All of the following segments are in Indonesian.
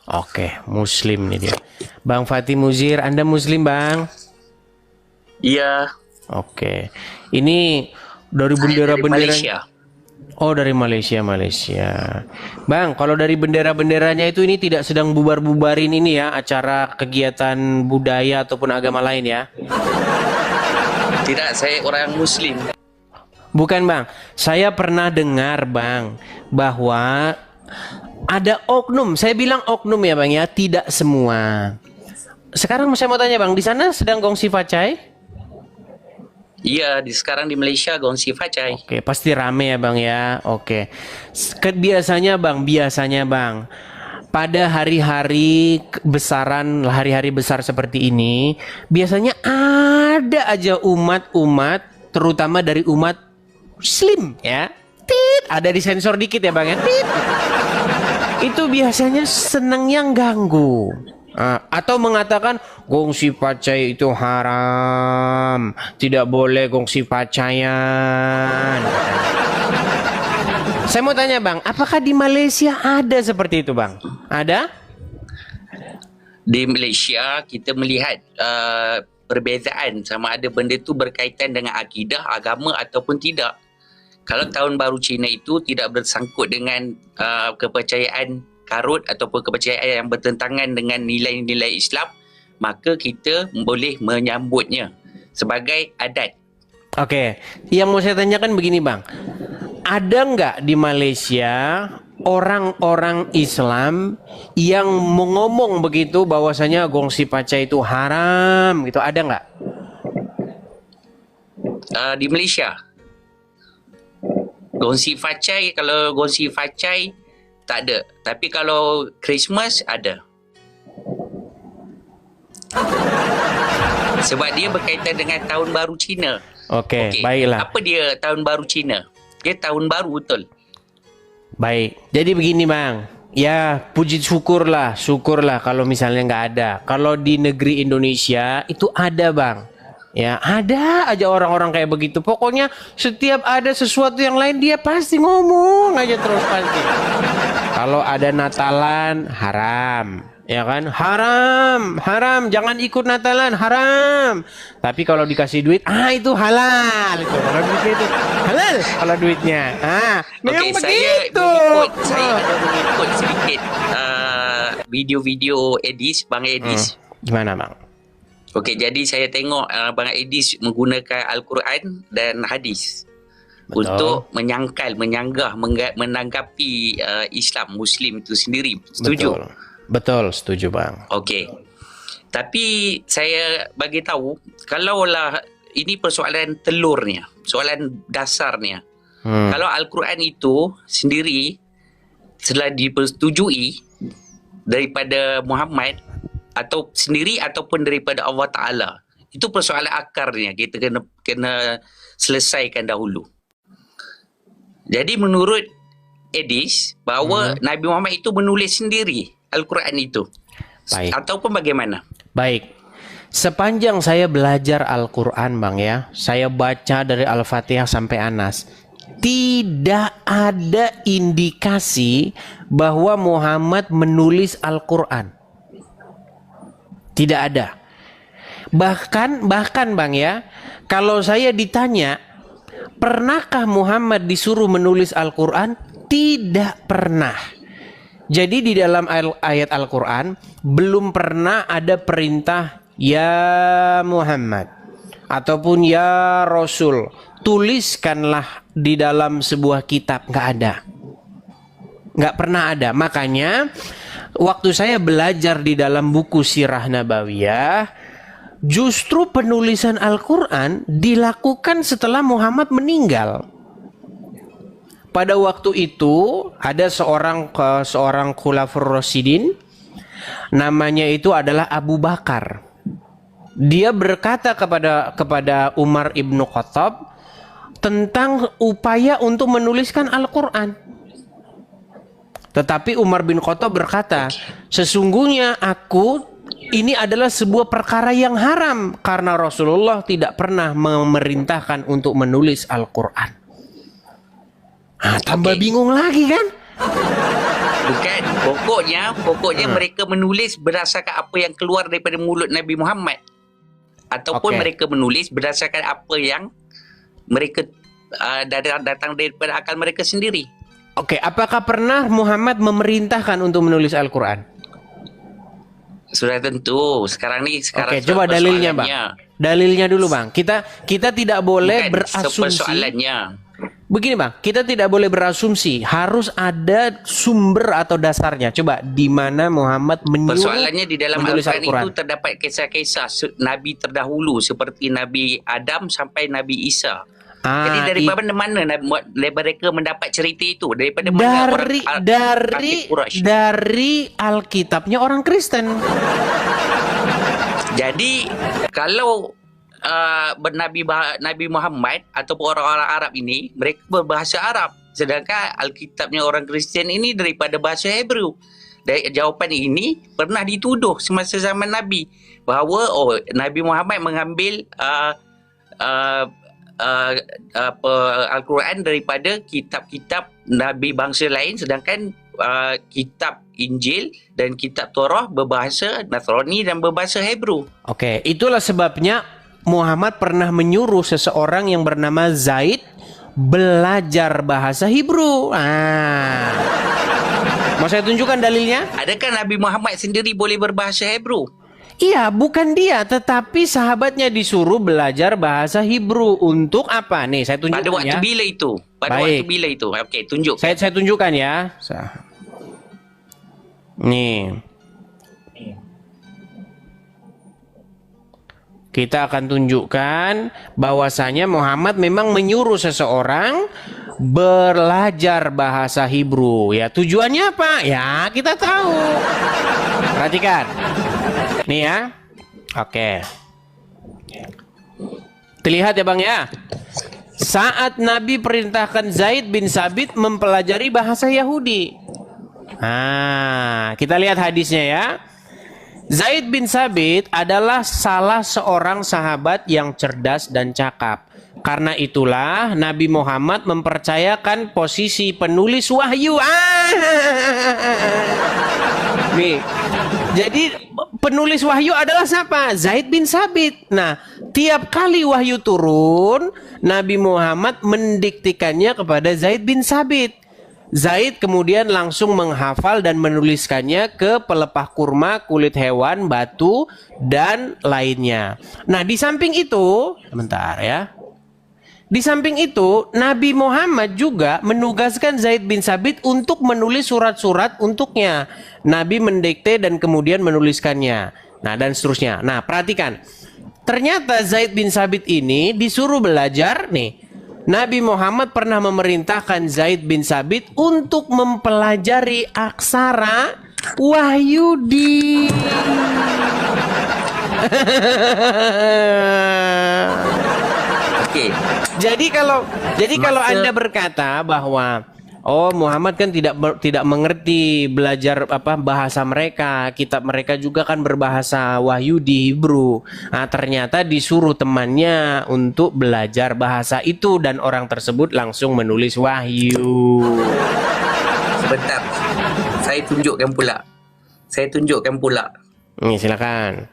Oke, Muslim nih dia. Bang Fatih Muzir, Anda Muslim, Bang? Iya. Oke. Ini dari Saya dari bendera-bendera. Malaysia. Oh, dari Malaysia, Malaysia. Bang, kalau dari bendera-benderanya itu ini tidak sedang bubar-bubarin ini ya, acara kegiatan budaya ataupun agama lain ya? Tidak, saya orang Muslim. Bukan, Bang. Saya pernah dengar, Bang, bahwa ada oknum. Saya bilang oknum ya, Bang ya, tidak semua. Sekarang saya mau tanya, Bang, di sana sedang gongsi facai? Iya, sekarang di Malaysia gongsi facai. Oke, pasti rame ya, Bang ya. Oke. Biasanya, Bang, pada hari-hari besaran, hari-hari besar seperti ini, biasanya ada aja umat-umat, terutama dari umat Muslim ya. Tit, ada di sensor dikit ya, Bang ya. Tit. Itu biasanya senangnya ganggu. Atau mengatakan gongsi pacai itu haram, tidak boleh gongsi pacayan. Saya mau tanya, Bang, apakah di Malaysia ada seperti itu, Bang? Ada? Di Malaysia kita melihat perbezaan sama ada benda itu berkaitan dengan akidah, agama ataupun tidak. Kalau tahun baru Cina itu tidak bersangkut dengan kepercayaan karut ataupun kepercayaan yang bertentangan dengan nilai-nilai Islam, maka kita boleh menyambutnya sebagai adat. Oke, yang mau saya tanyakan begini, Bang. Ada nggak di Malaysia orang-orang Islam yang mengomong begitu bahwasanya gongsi pacai itu haram gitu? Ada nggak? Di Malaysia, gongsi facai, kalau gongsi facai tak ada. Tapi kalau Christmas ada. Sebab dia berkaitan dengan tahun baru Cina. Oke, baiklah. Apa dia tahun baru Cina? Dia tahun baru betul. Baik. Jadi begini, Bang. Ya, puji syukurlah kalau misalnya nggak ada. Kalau di negeri Indonesia itu ada, Bang. Ya, ada aja orang-orang kayak begitu. Pokoknya setiap ada sesuatu yang lain dia pasti ngomong aja terus pasti. Kalau ada Natalan haram, ya kan? Haram, jangan ikut Natalan, haram. Tapi kalau dikasih duit, itu halal. Itu kalau duitnya itu halal kalau duitnya. Memang begitu. Saya ada mengikut sedikit video-video Edis, Bang Edis. Gimana, Bang? Okey, jadi saya tengok Bang Edis menggunakan Al-Quran dan hadis. Betul. Untuk menyanggah, menanggapi Islam, Muslim itu sendiri. Setuju? Betul, setuju, Bang. Okey. Tapi saya bagi tahu, kalaulah ini persoalan telurnya, soalan dasarnya. Kalau Al-Quran itu sendiri telah dipersetujui daripada Muhammad atau sendiri ataupun daripada Allah Ta'ala, itu persoalan akarnya kita kena selesaikan dahulu. Jadi menurut Edis bahawa Nabi Muhammad itu menulis sendiri Al-Quran itu. Baik. Ataupun bagaimana? Baik. Sepanjang saya belajar Al-Quran, Bang ya, saya baca dari Al-Fatihah sampai Anas, tidak ada indikasi bahwa Muhammad menulis Al-Quran. Tidak ada. Bahkan Bang ya, kalau saya ditanya, pernahkah Muhammad disuruh menulis Al-Quran? Tidak pernah. Jadi di dalam ayat Al-Quran belum pernah ada perintah ya Muhammad ataupun ya Rasul, tuliskanlah di dalam sebuah kitab. Nggak ada. Nggak pernah ada. Makanya waktu saya belajar di dalam buku Sirah Nabawiyah, justru penulisan Al-Quran dilakukan setelah Muhammad meninggal. Pada waktu itu ada seorang Khulafaur Rasyidin, namanya itu adalah Abu Bakar. Dia berkata kepada Umar ibnu Khattab tentang upaya untuk menuliskan Al-Quran. Tetapi Umar bin Khattab berkata, sesungguhnya ini adalah sebuah perkara yang haram karena Rasulullah tidak pernah memerintahkan untuk menulis Al-Quran. Tambah bingung lagi kan? Bukan. Pokoknya mereka menulis berdasarkan apa yang keluar daripada mulut Nabi Muhammad. Ataupun Okey. mereka menulis berdasarkan apa yang mereka datang daripada akal mereka sendiri. Oke, apakah pernah Muhammad memerintahkan untuk menulis Al-Quran? Sudah tentu. Sekarang Oke, coba dalilnya, Bang. Dalilnya dulu, Bang. Kita tidak boleh berasumsi. Persoalannya. Begini, Bang, kita tidak boleh berasumsi. Harus ada sumber atau dasarnya. Coba di mana Muhammad menyuruh Persoalannya di dalam menulis Al-Quran Al-Quran? itu terdapat kisah-kisah Nabi terdahulu seperti Nabi Adam sampai Nabi Isa. Jadi daripada mana mereka mendapat cerita itu? Daripada mana dari Alkitabnya orang Kristen. Jadi kalau Nabi Muhammad ataupun orang-orang Arab ini, mereka berbahasa Arab, sedangkan Alkitabnya orang Kristian ini daripada bahasa Hebrew. Dari jawapan ini pernah dituduh semasa zaman Nabi bahawa Nabi Muhammad mengambil Al-Quran daripada kitab-kitab Nabi bangsa lain, sedangkan kitab Injil dan kitab Torah berbahasa Nasrani dan berbahasa Hebrew. Oke, itulah sebabnya Muhammad pernah menyuruh seseorang yang bernama Zaid belajar bahasa Hebrew. Mau saya tunjukkan dalilnya? Adakah Nabi Muhammad sendiri boleh berbahasa Hebrew? Iya, bukan dia, tetapi sahabatnya disuruh belajar bahasa Hebrew untuk apa? Nih, saya tunjukkan Pada waktu ya. bila itu? Waktu bila itu? Okey, tunjuk. Saya tunjukkan ya. Nih. Kita akan tunjukkan bahwasanya Muhammad memang menyuruh seseorang belajar bahasa Hebrew. Ya, tujuannya apa? Ya, kita tahu. Perhatikan. Nih ya. Oke. Terlihat ya, Bang ya? Saat Nabi perintahkan Zaid bin Sabit mempelajari bahasa Yahudi. Kita lihat hadisnya ya. Zaid bin Sabit adalah salah seorang sahabat yang cerdas dan cakap. Karena itulah Nabi Muhammad mempercayakan posisi penulis wahyu. Nih. Jadi penulis wahyu adalah siapa? Zaid bin Sabit. Nah, tiap kali wahyu turun, Nabi Muhammad mendiktikannya kepada Zaid bin Sabit. Zaid kemudian langsung menghafal dan menuliskannya ke pelepah kurma, kulit hewan, batu, dan lainnya. Nah, di samping itu, sebentar ya. Di samping itu, Nabi Muhammad juga menugaskan Zaid bin Sabit untuk menulis surat-surat untuknya. Nabi mendikte dan kemudian menuliskannya. Nah, dan seterusnya. Nah, perhatikan. Ternyata Zaid bin Sabit ini disuruh belajar nih. Nabi Muhammad pernah memerintahkan Zaid bin Sabit untuk mempelajari aksara Wahyudi. Okey. Jadi kalau Anda berkata bahwa Muhammad kan tidak mengerti belajar bahasa mereka, kitab mereka juga kan berbahasa wahyu di Hebrew. Nah, ternyata disuruh temannya untuk belajar bahasa itu dan orang tersebut langsung menulis wahyu. Sebentar. Saya tunjukkan pula. Nih, silakan.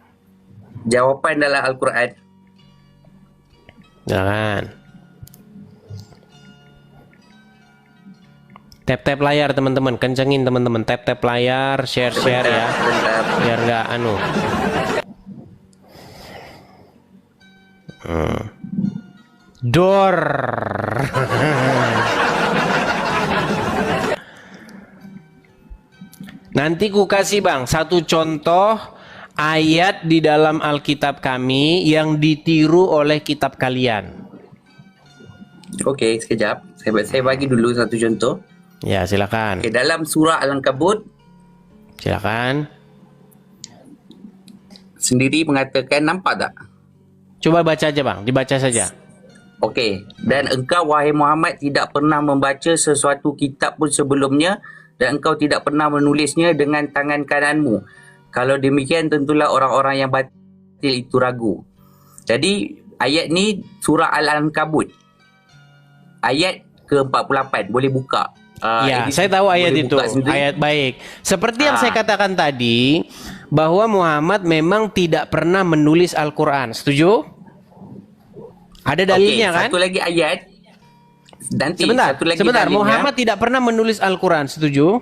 Jawapan dalam Al-Quran. Silakan. Tap-tap layar teman-teman, kencengin teman-teman, tap-tap layar, share-share ya, biar nggak Dor. Nanti ku kasih Bang satu contoh ayat di dalam Alkitab kami yang ditiru oleh kitab kalian. Okey, sekejap. Saya bagi dulu satu contoh. Ya, silakan. Okay, dalam surah Al-Ankabut Silakan. sendiri mengatakan, nampak tak? Coba baca aja Bang, dibaca saja. Okey, dan engkau wahai Muhammad tidak pernah membaca sesuatu kitab pun sebelumnya dan engkau tidak pernah menulisnya dengan tangan kananmu. Kalau demikian tentulah orang-orang yang batil itu ragu. Jadi ayat ni surah Al-Ankabut. Ayat ke-48, boleh buka. Ya, edisi saya tahu ayat boleh itu. buka sendiri. Ayat baik. Seperti yang saya katakan tadi, bahwa Muhammad memang tidak pernah menulis Al-Quran. Setuju? Ada dalilnya kan? Satu lagi ayat. Nanti Sebentar, satu lagi sebentar. dalilnya. Muhammad tidak pernah menulis Al-Quran. Setuju?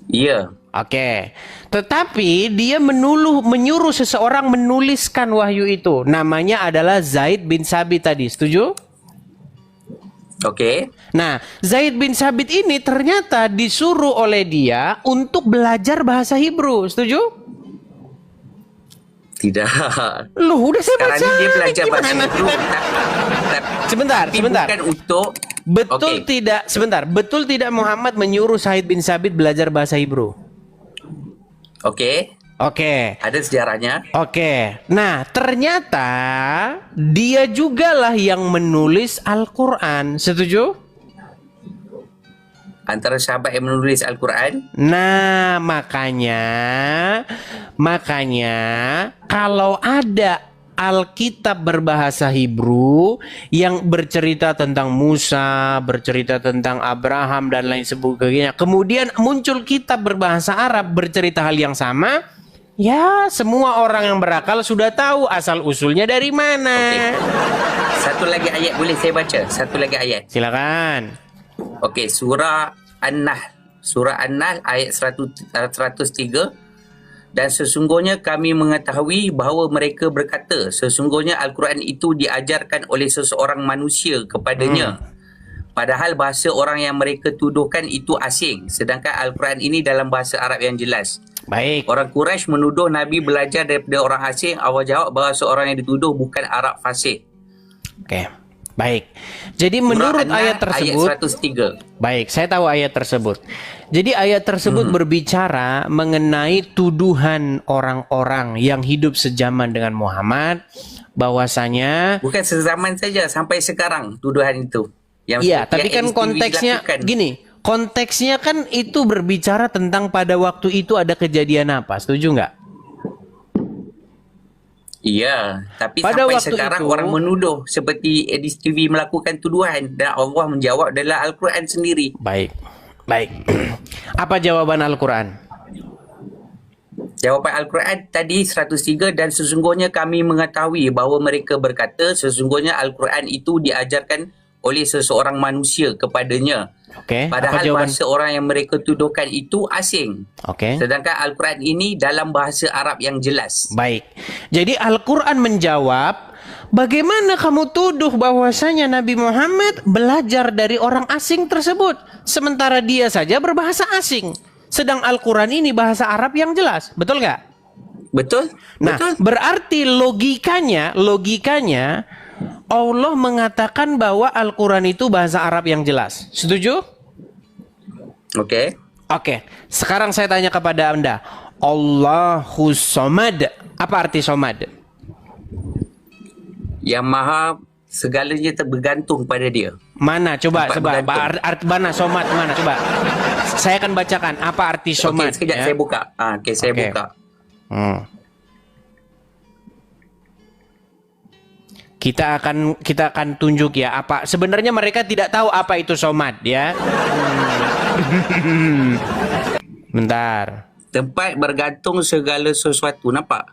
Ya. Oke. Tetapi dia menyuruh seseorang menuliskan wahyu itu. Namanya adalah Zaid bin Sabit tadi. Setuju? Okey. Nah, Zaid bin Sabit ini ternyata disuruh oleh dia untuk belajar bahasa Hebrew. Setuju? Tidak. Loh, udah saya Sekarang baca. ni dia belajar bahasa Gimana? Hebrew. Sebentar, Tapi sebentar. bukan untuk Betul Okey. tidak? Sebentar. Betul tidak Muhammad menyuruh Zaid bin Sabit belajar bahasa Hebrew? Okey. Oke. Ada sejarahnya. Oke. Nah, ternyata dia jugalah yang menulis Al-Quran. Setuju? Antara sahabat yang menulis Al-Quran. Nah, makanya kalau ada Alkitab berbahasa Hebrew yang bercerita tentang Musa, bercerita tentang Abraham dan lain sebagainya, kemudian muncul kitab berbahasa Arab bercerita hal yang sama, ya semua orang yang berakal sudah tahu asal usulnya dari mana. Satu lagi ayat boleh saya baca? Satu lagi ayat. Silakan. Okey, surah An-Nahl. Surah An-Nahl ayat 103. Dan sesungguhnya kami mengetahui bahawa mereka berkata, sesungguhnya Al-Quran itu diajarkan oleh seseorang manusia kepadanya. Padahal bahasa orang yang mereka tuduhkan itu asing. Sedangkan Al-Quran ini dalam bahasa Arab yang jelas. Baik. Orang Quraisy menuduh Nabi belajar daripada orang asing. Allah jawab bahawa seorang yang dituduh bukan Arab fasih. Oke. Baik. Jadi menurut Surah ayat An-Nahl tersebut, ayat 103. baik, saya tahu ayat tersebut. Jadi ayat tersebut berbicara mengenai tuduhan orang-orang yang hidup sejaman dengan Muhammad, bahwasanya Bukan sezaman saja, sampai sekarang tuduhan itu. iya, tapi kan STV konteksnya dilakukan. gini, konteksnya kan itu berbicara tentang pada waktu itu ada kejadian apa, setuju nggak? Iya, tapi Pada sampai waktu sekarang itu- orang menuduh seperti Edis TV melakukan tuduhan dan Allah menjawab dalam Al-Quran sendiri. Baik, baik. Apa jawaban Al-Quran? Jawapan Al-Quran tadi 103, dan sesungguhnya kami mengetahui bahawa mereka berkata sesungguhnya Al-Quran itu diajarkan oleh seseorang manusia kepadanya. Oke, apa Padahal jawaban? bahasa orang yang mereka tuduhkan itu asing. Oke. Sedangkan Al-Quran ini dalam bahasa Arab yang jelas. Baik. Jadi Al-Quran menjawab, bagaimana kamu tuduh bahwasanya Nabi Muhammad belajar dari orang asing tersebut, sementara dia saja berbahasa asing. Sedang Al-Quran ini bahasa Arab yang jelas. Betul nggak? Betul? Nah, Betul? berarti logikanya Allah mengatakan bahwa Al-Quran itu bahasa Arab yang jelas. Setuju? Okey. Oke, sekarang saya tanya kepada Anda. Allahus Somad. Apa arti Somad? Yang maha segalanya terbergantung pada dia. Mana? Coba, Tempat coba. bergantung. Arti mana? Somad mana? Coba. Saya akan bacakan. Apa arti Somad? Okey, sekejap ya? saya buka. Okey, saya Okey. buka. Kita akan tunjuk ya apa sebenarnya mereka tidak tahu apa itu Somad ya. Bentar. Tempat bergantung segala sesuatu. Nampak?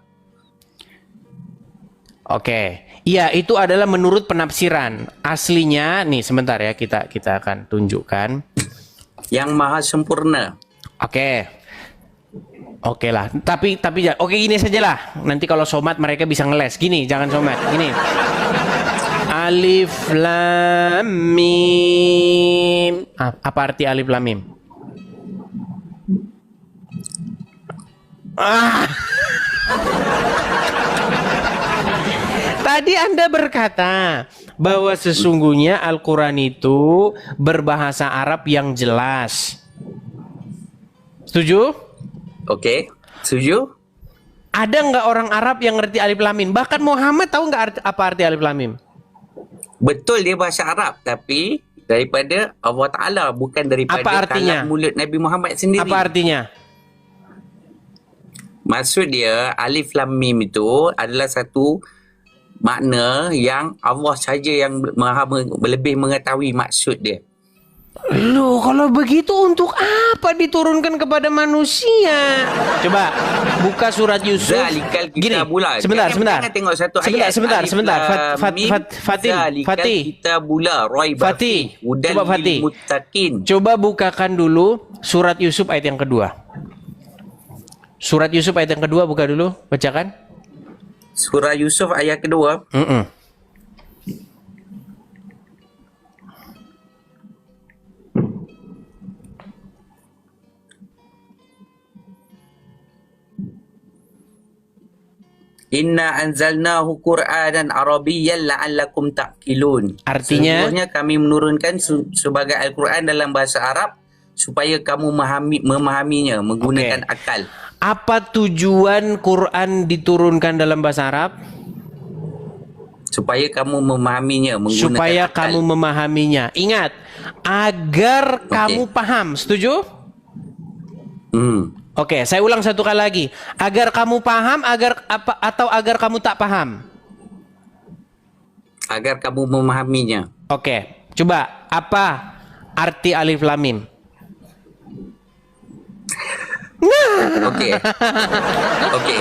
Oke. Iya, itu adalah menurut penafsiran. Aslinya nih sebentar ya kita akan tunjukkan. Yang maha sempurna. Oke. Oke lah. Tapi oke gini sajalah. Nanti kalau Somad mereka bisa ngeles. Gini, jangan Somad. Gini. Alif Lam Mim. Apa arti Alif Lam Mim? Tadi Anda berkata bahwa sesungguhnya Al-Quran itu berbahasa Arab yang jelas. Setuju? Okey. Setuju? Ada nggak orang Arab yang ngerti Alif Lam Mim? Bahkan Muhammad tahu nggak apa arti Alif Lam Mim? Betul dia bahasa Arab, tapi daripada Allah Ta'ala, bukan daripada Apa artinya? kalam mulut Nabi Muhammad sendiri. Apa artinya? Maksud dia Alif Lam Mim itu adalah satu makna yang Allah saja yang lebih mengetahui maksud dia. Loh, kalau begitu untuk apa diturunkan kepada manusia? Coba buka surat Yusuf. Zalikal Gini, kitabula. sebentar. Jangan tengok satu ayat. Sebentar. Zalikal kitabula. Raiba Fatih, fihi. Hudan coba Fatih. lil muttaqin. Coba bukakan dulu surat Yusuf ayat yang kedua. Surat Yusuf ayat yang kedua buka dulu, bacakan. Surah Yusuf ayat kedua. Inna anzalnahu Qur'anan Arabiyyan la'allakum ta'qilun. Artinya? Sesungguhnya kami menurunkan sebagai Al-Quran dalam bahasa Arab supaya kamu memahaminya menggunakan akal. Apa tujuan Quran diturunkan dalam bahasa Arab? Supaya kamu memahaminya menggunakan Supaya akal. kamu memahaminya. Ingat, agar kamu paham. Setuju? Oke, saya ulang satu kali lagi. Agar kamu paham, atau agar kamu tak paham? Agar kamu memahaminya. Oke, coba apa arti alif lam mim? Okey. Okey.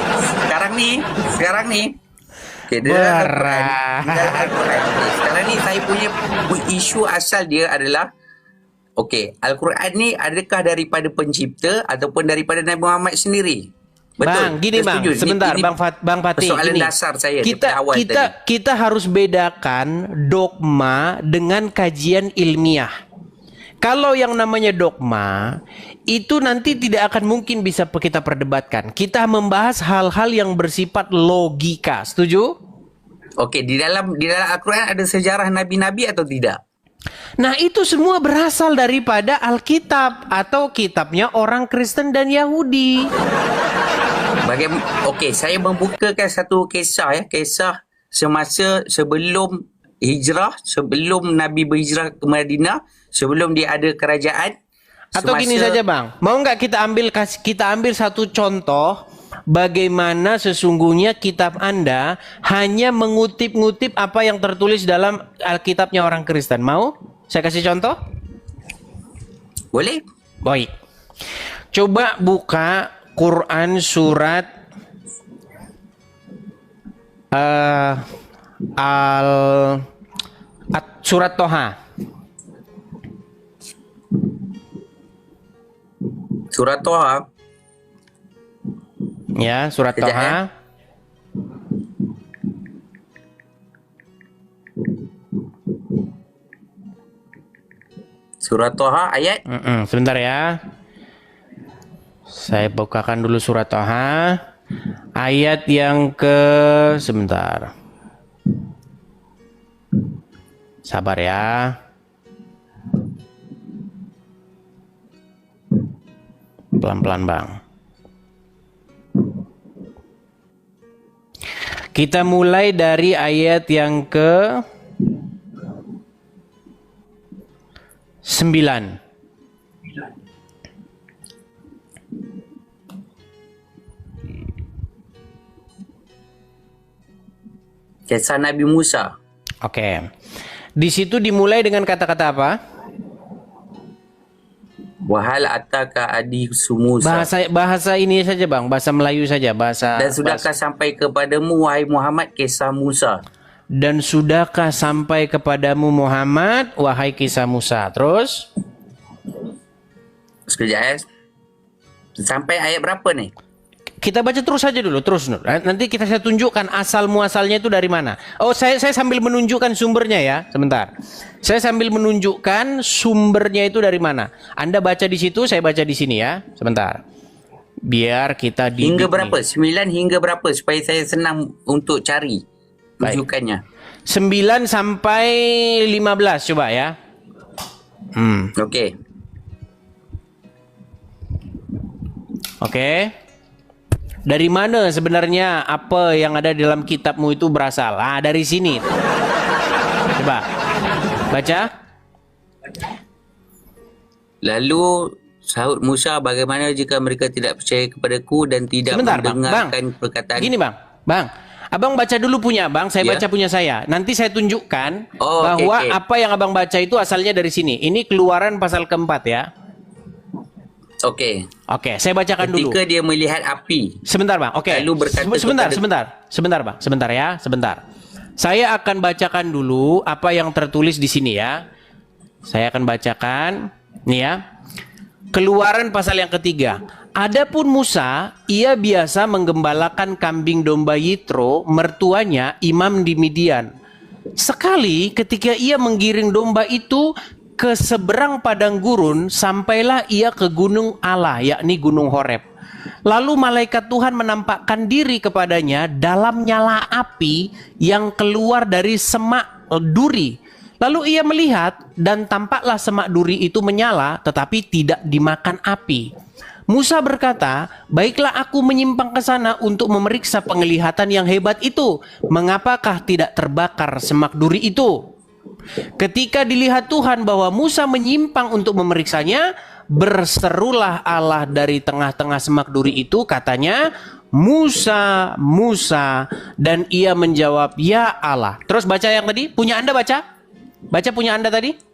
Sekarang ni. Okey, Berat. Sekarang ni saya punya isu asal dia adalah okey, Al-Quran ni adakah daripada pencipta ataupun daripada Nabi Muhammad sendiri? Betul. Bang, gini bang, sebentar, Bang Fatih. Persoalan Gini. dasar saya daripada awal tadi. Kita harus bedakan dogma dengan kajian ilmiah. Kalau yang namanya dogma itu nanti tidak akan mungkin bisa kita perdebatkan. Kita membahas hal-hal yang bersifat logika. Setuju? Okey, di dalam Al-Quran ada sejarah nabi-nabi atau tidak? Nah, itu semua berasal daripada Alkitab atau kitabnya orang Kristen dan Yahudi. Okey, saya membukakan satu kisah ya, kisah semasa sebelum hijrah, sebelum Nabi berhijrah ke Madinah, sebelum dia ada kerajaan. Atau gini saja bang, mau nggak kita ambil satu contoh bagaimana sesungguhnya kitab Anda hanya mengutip-ngutip apa yang tertulis dalam Alkitabnya orang Kristen. Mau? Saya kasih contoh? Boleh? Baik. Coba buka Quran surat surat Toha. Surat Toha. Ya, surat Sekejap, Toha. Surat Toha ayat Sebentar ya. Saya bukakan dulu surat Toha. Ayat yang sebentar. Sabar ya. Pelan-pelan bang. Kita mulai dari ayat yang 9. Kisah Nabi Musa. Oke. Di situ dimulai dengan kata-kata apa? Wahal ataka adi Musa. Bahasa ini saja bang, bahasa Melayu saja, Dan sudahkah sampai kepadamu wahai Muhammad kisah Musa? Dan sudahkah sampai kepadamu Muhammad wahai kisah Musa? Terus? Sekejap ya. Sampai ayat berapa nih? Kita baca terus saja dulu, terus Nur. Nanti saya tunjukkan asal muasalnya itu dari mana. Oh, saya sambil menunjukkan sumbernya ya, sebentar. Saya sambil menunjukkan sumbernya itu dari mana. Anda baca di situ, saya baca di sini ya, sebentar. Biar kita hingga berapa? 9 hingga berapa supaya saya senang untuk cari rujukannya. 9 sampai 15 coba ya. Okey. Oke. Dari mana sebenarnya apa yang ada dalam kitabmu itu berasal? Dari sini. Coba. Baca. Lalu sahut Musa, bagaimana jika mereka tidak percaya kepadaku dan tidak mendengarkan perkataan. Gini bang. Abang baca dulu punya abang, saya Ya. baca punya saya. Nanti saya tunjukkan Oh, bahwa okey. apa yang abang baca itu asalnya dari sini. Ini Keluaran pasal keempat ya. Okey. Oke, saya bacakan dulu. Ketika dia melihat api, Sebentar bang, oke. Lalu berkata Sebentar, kepada- sebentar bang, sebentar ya, sebentar. Saya akan bacakan dulu apa yang tertulis di sini ya. Saya akan bacakan, nih ya. Keluaran pasal yang ketiga. Adapun Musa, ia biasa menggembalakan kambing domba Yitro, mertuanya imam di Midian. Sekali ketika ia menggiring domba itu ke seberang padang gurun, sampailah ia ke gunung Allah, yakni gunung Horeb. Lalu malaikat Tuhan menampakkan diri kepadanya dalam nyala api yang keluar dari semak duri. Lalu ia melihat dan tampaklah semak duri itu menyala tetapi tidak dimakan api. Musa berkata, baiklah aku menyimpang ke sana untuk memeriksa penglihatan yang hebat itu. Mengapakah tidak terbakar semak duri itu? Ketika dilihat Tuhan bahwa Musa menyimpang untuk memeriksanya, berserulah Allah dari tengah-tengah semak duri itu, katanya, Musa, Musa, dan ia menjawab, ya Allah. Terus baca yang tadi, punya Anda baca? Baca punya Anda tadi?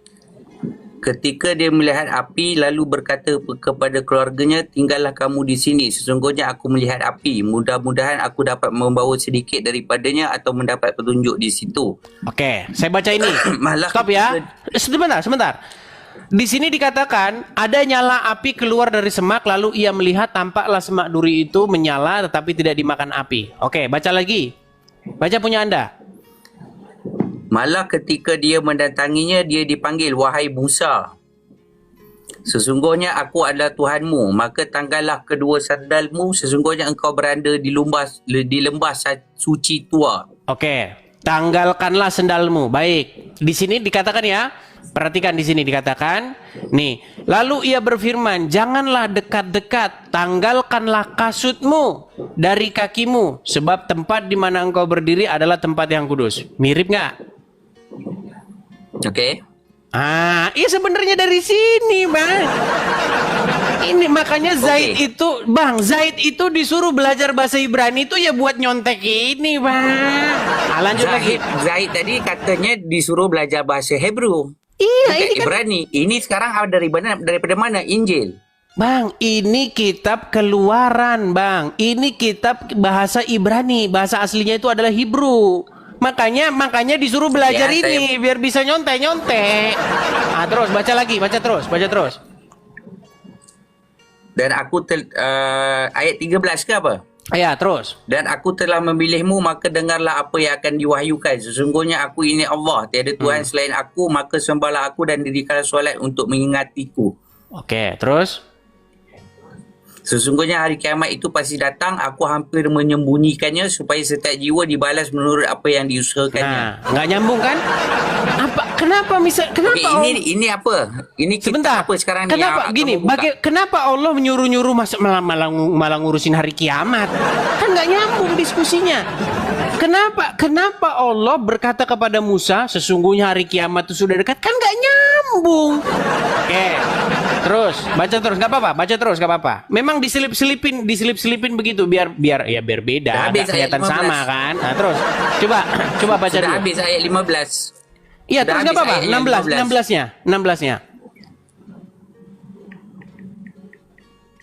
ketika dia melihat api lalu berkata kepada keluarganya, tinggallah kamu di sini. Sesungguhnya aku melihat api. Mudah-mudahan aku dapat membawa sedikit daripadanya atau mendapat petunjuk di situ. Oke, saya baca ini. Malah Stop ya. Sebentar. Di sini dikatakan ada nyala api keluar dari semak, lalu ia melihat tampaklah semak duri itu menyala tetapi tidak dimakan api. Oke, baca lagi. Baca punya Anda. Malah ketika dia mendatanginya, dia dipanggil, wahai Musa. Sesungguhnya aku adalah Tuhanmu, maka tanggallah kedua sandalmu, sesungguhnya engkau berada di lembah suci tua. Oke, tanggalkanlah sendalmu. Baik, di sini dikatakan ya. Perhatikan di sini dikatakan, nih. Lalu ia berfirman, janganlah dekat-dekat, tanggalkanlah kasutmu dari kakimu, sebab tempat di mana engkau berdiri adalah tempat yang kudus. Mirip nggak? Okey. Iya sebenarnya dari sini, Bang. Ini makanya Zaid Oke. itu, Bang, Zaid itu disuruh belajar bahasa Ibrani itu ya buat nyontek ini, Bang. Lanjut lagi. Zaid tadi katanya disuruh belajar bahasa Hebrew. Iya, Bukan ini kan, Ibrani. Ini sekarang ada daripada mana? Injil. Bang, ini kitab Keluaran, Bang. Ini kitab bahasa Ibrani. Bahasa aslinya itu adalah Hebrew. Makanya disuruh belajar Ya, ini biar bisa nyontek. Terus baca lagi, baca terus. Dan aku ayat 13 ke apa? Ya, terus. Dan aku telah memilihmu, maka dengarlah apa yang akan diwahyukan. Sesungguhnya aku ini Allah, tiada Tuhan selain aku, maka sembahlah aku dan dirikanlah solat untuk mengingatiku. Oke, terus. Sesungguhnya hari kiamat itu pasti datang, aku hampir menyembunyikannya supaya setiap jiwa dibalas menurut apa yang diusahakannya. Nggak nyambung kan? Kenapa Okey, ini apa? Ini kita Sebentar. apa sekarang ni? Kenapa yang gini? kamu buka? Kenapa Allah menyuruh-nyuruh malah ngurusin hari kiamat? Kan nggak nyambung diskusinya. Kenapa Allah berkata kepada Musa, sesungguhnya hari kiamat itu sudah dekat? Kan nggak nyambung. Oke. Terus, baca terus, nggak apa-apa. Baca terus, nggak apa-apa. Memang diselip-selipin begitu biar beda, Dah habis nggak kelihatan ayat 15. sama kan? Coba baca Sudah dulu. habis ayat 15. Iya, Sudah terus nggak habis apa-apa. ayat 16-nya.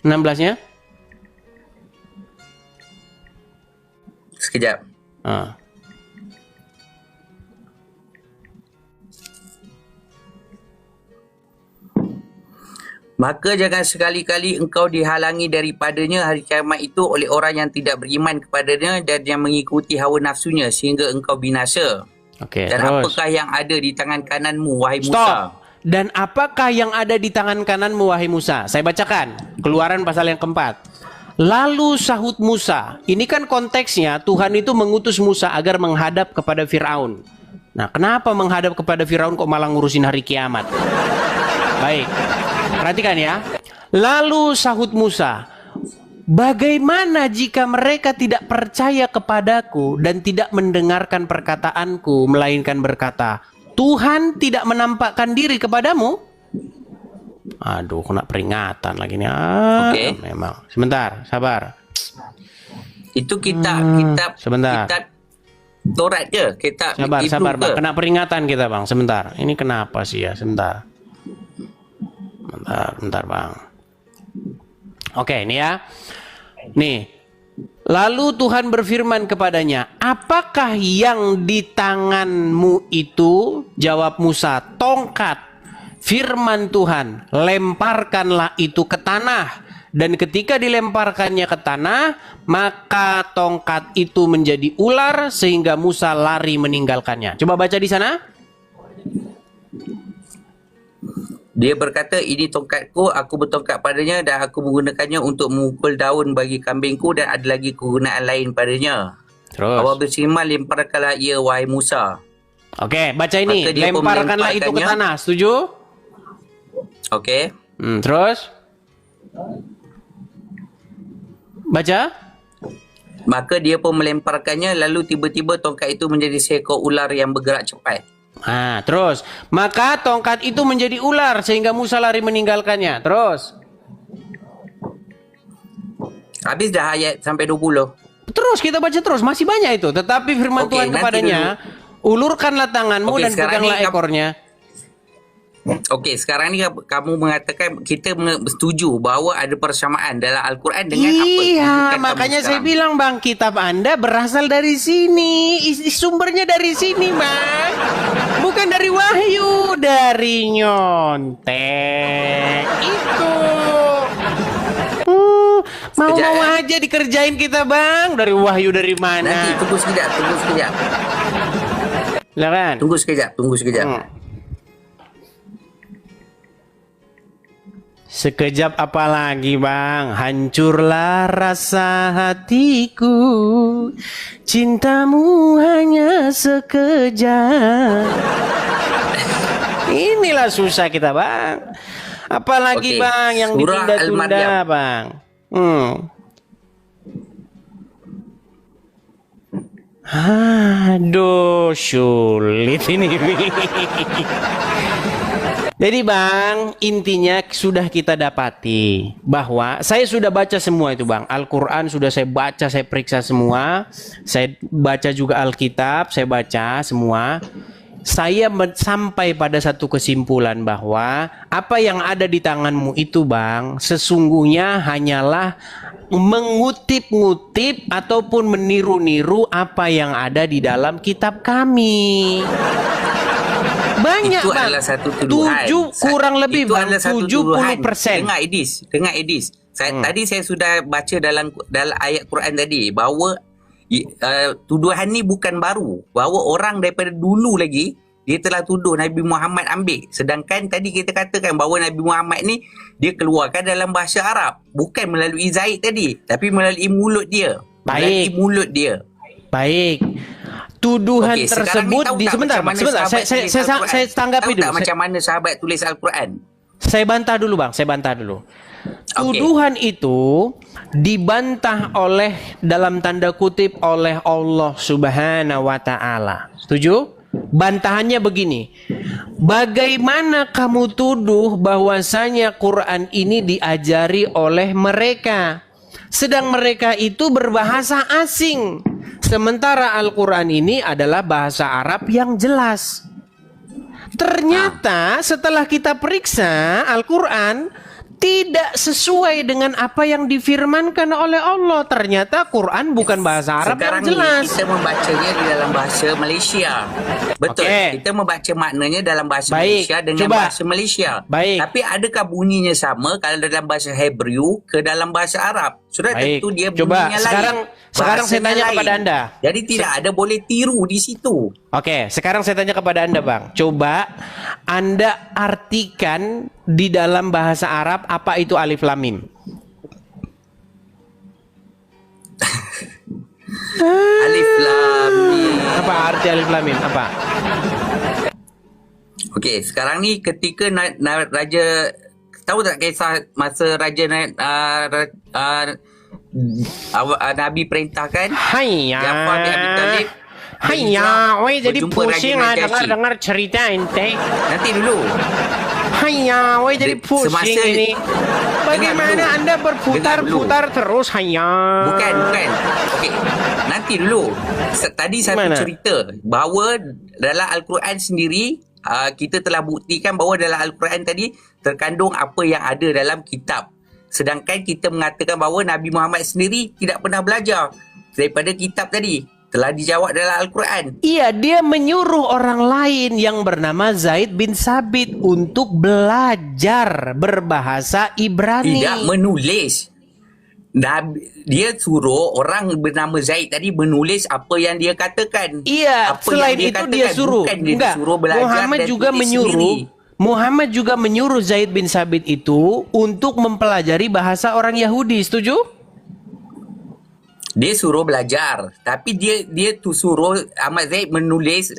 16-nya. Sekejap. Maka jangan sekali-kali engkau dihalangi daripadanya hari kiamat itu oleh orang yang tidak beriman kepadanya dan yang mengikuti hawa nafsunya sehingga engkau binasa. Oke, Dan terus. apakah yang ada di tangan kananmu, wahai Stop. Musa? Dan apakah yang ada di tangan kananmu, wahai Musa? Saya bacakan. Keluaran pasal yang keempat. Lalu sahut Musa. Ini kan konteksnya Tuhan itu mengutus Musa agar menghadap kepada Firaun. Nah, kenapa menghadap kepada Firaun kok malah ngurusin hari kiamat? Baik. Perhatikan ya. Lalu sahut Musa, bagaimana jika mereka tidak percaya kepadaku dan tidak mendengarkan perkataanku, melainkan berkata, Tuhan tidak menampakkan diri kepadamu? Aduh, kena peringatan lagi nih. Okey. Memang. Sebentar, sabar. Itu kitab Sebentar. kitab Taurat ke? Kitab Sabar, Ibnu sabar ke? bang. Kena peringatan kita bang. Sebentar. Ini kenapa sih ya? Sebentar. Bentar bang. Oke, ini ya. Nih. Lalu Tuhan berfirman kepadanya, apakah yang di tanganmu itu? Jawab Musa, tongkat. Firman Tuhan, lemparkanlah itu ke tanah. Dan ketika dilemparkannya ke tanah, maka tongkat itu menjadi ular sehingga Musa lari meninggalkannya. Coba baca di sana. Dia berkata, ini tongkatku, aku bertongkat padanya dan aku menggunakannya untuk memukul daun bagi kambingku dan ada lagi kegunaan lain padanya. Terus. Awak berfirman, lemparkanlah ia wahai Musa. Oke, baca ini. Maka dia pun Lemparkanlah itu ke melemparkannya. tanah. Setuju? Okey. Terus? Baca. Maka dia pun melemparkannya, lalu tiba-tiba tongkat itu menjadi seekor ular yang bergerak cepat. Nah, terus. Maka tongkat itu menjadi ular sehingga Musa lari meninggalkannya. Terus. Habis dah ayat sampai 20. Terus kita baca terus. Masih banyak itu. Tetapi firman Okey, Tuhan nanti kepadanya, ulurkanlah tanganmu Okey, dan sekarang peganglah ni kamu- ekornya. Okey, sekarang ni kamu mengatakan kita setuju bahawa ada persamaan dalam Al-Quran dengan apa? Iya, tunjukkan kamu makanya saya sekarang. bilang bang, kitab Anda berasal dari sini, sumbernya dari sini bang, bukan dari wahyu, dari nyontek itu. Mau-mau Sekejap, aja dikerjain kita bang, dari wahyu dari Nanti mana? tunggu sekejap. Silakan. Tunggu sekejap. Sekejap apa lagi bang? Hancurlah rasa hatiku, cintamu hanya sekejap. Inilah susah kita bang. Apalagi Okey, bang yang surah ditunda-tunda Al-Maryam. bang. Aduh, sulit ini. Jadi bang, intinya sudah kita dapati bahwa saya sudah baca semua itu bang. Al-Quran sudah saya baca, saya periksa semua. Saya baca juga Alkitab, saya baca semua. Saya sampai pada satu kesimpulan bahwa apa yang ada di tanganmu itu bang, sesungguhnya hanyalah mengutip-ngutip ataupun meniru-niru apa yang ada di dalam kitab kami. Banyak Itu bang. adalah satu tuduhan. Kurang lebih Itu bang, adalah satu tuduhan. 70%. Dengar Edis. Tadi saya sudah baca dalam ayat Quran tadi bahawa tuduhan ni bukan baru. Bahawa orang daripada dulu lagi dia telah tuduh Nabi Muhammad ambil. Sedangkan tadi kita katakan bahawa Nabi Muhammad ni dia keluarkan dalam bahasa Arab. Bukan melalui Zaid tadi, tapi melalui mulut dia. Baik. Melalui mulut dia. Baik. Tuduhan Okey, sekarang ni tersebut tahu di tak sebentar, macam mana sebentar. sahabat tulis Al-Quran? Saya tanggapi Tahu dulu. tak macam mana sahabat tulis Al-Quran? Saya bantah dulu bang, saya bantah dulu. Tuduhan itu dibantah oleh dalam tanda kutip oleh Allah Subhanahu wa taala. Setuju? Bantahannya begini. Bagaimana kamu tuduh bahwasanya Quran ini diajari oleh mereka? Sedang mereka itu berbahasa asing. Sementara Al-Quran ini adalah bahasa Arab yang jelas. Ternyata setelah kita periksa Al-Quran tidak sesuai dengan apa yang difirmankan oleh Allah. Ternyata Quran bukan bahasa Arab Sekarang yang jelas. ni kita membacanya di dalam bahasa Malaysia. Betul. Okey. Kita membaca maknanya dalam bahasa Baik. Malaysia dengan Cuba. bahasa Malaysia. Baik. Tapi adakah bunyinya sama kalau dalam bahasa Hebrew ke dalam bahasa Arab? Sudah Baik. tentu dia Coba, bunyinya sekarang saya Bahasanya tanya lain. kepada anda. Jadi tidak ada boleh tiru di situ. Oke, sekarang saya tanya kepada anda bang. Coba anda artikan di dalam bahasa Arab apa itu alif lam mim. Alif Lam Mim. Apa arti alif lam mim? Apa? Okey, sekarang ni ketika Raja, tahu tak kisah masa Raja Nabi perintahkan Hayya. Jafar bin Abi Talib Hayya, oi jadi berjumpa Raja pusing Najasyi. dengar-dengar cerita ente. Nanti dulu. Hanya, woi jadi pusing semasa- ini. Bagaimana dulu. Anda berputar-putar terus hanya? Bukan. Okey. Nanti dulu. Tadi satu Mana? cerita bahawa dalam Al-Quran sendiri kita telah buktikan bahawa dalam Al-Quran tadi terkandung apa yang ada dalam kitab. Sedangkan kita mengatakan bahawa Nabi Muhammad sendiri tidak pernah belajar daripada kitab tadi. Telah dijawab dalam Al-Quran. Iya, dia menyuruh orang lain yang bernama Zaid bin Sabit untuk belajar berbahasa Ibrani. Tidak menulis. Dia suruh orang bernama Zaid tadi menulis apa yang dia katakan. Iya, Apa selain yang dia itu katakan. dia suruh. Bukan dia Enggak, suruh belajar Muhammad dan juga tulis menyuruh. sendiri. Muhammad juga menyuruh Zaid bin Sabit itu untuk mempelajari bahasa orang Yahudi. Setuju? Dia suruh belajar, tapi dia tu suruh Ahmad Zaid menulis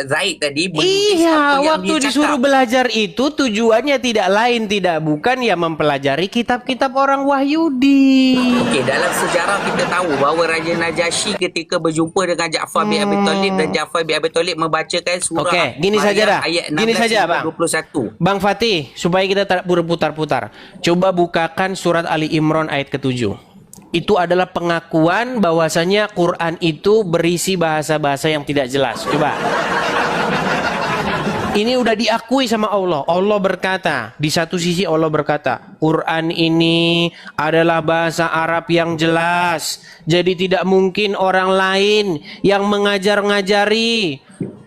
Zaid tadi menulis Iya, apa yang waktu dia disuruh cakap. belajar itu tujuannya tidak lain tidak bukan ya mempelajari kitab-kitab orang Wahyudi. Okey, dalam sejarah kita tahu bahawa Raja Najasyi ketika berjumpa dengan Ja'far bin Abi Talib dan Ja'far bin Abi Talib membacakan surah Okey, gini saja dah. ayat 16 Gini saja, Bang. 21. Bang Fatih, supaya kita tak berputar-putar, coba bukakan surat Ali Imran ayat ke-7. Itu adalah pengakuan bahwasanya Quran itu berisi bahasa-bahasa yang tidak jelas. Coba. Ini udah diakui sama Allah. Allah berkata, di satu sisi Allah berkata, Quran ini adalah bahasa Arab yang jelas. Jadi tidak mungkin orang lain yang mengajar-ngajari.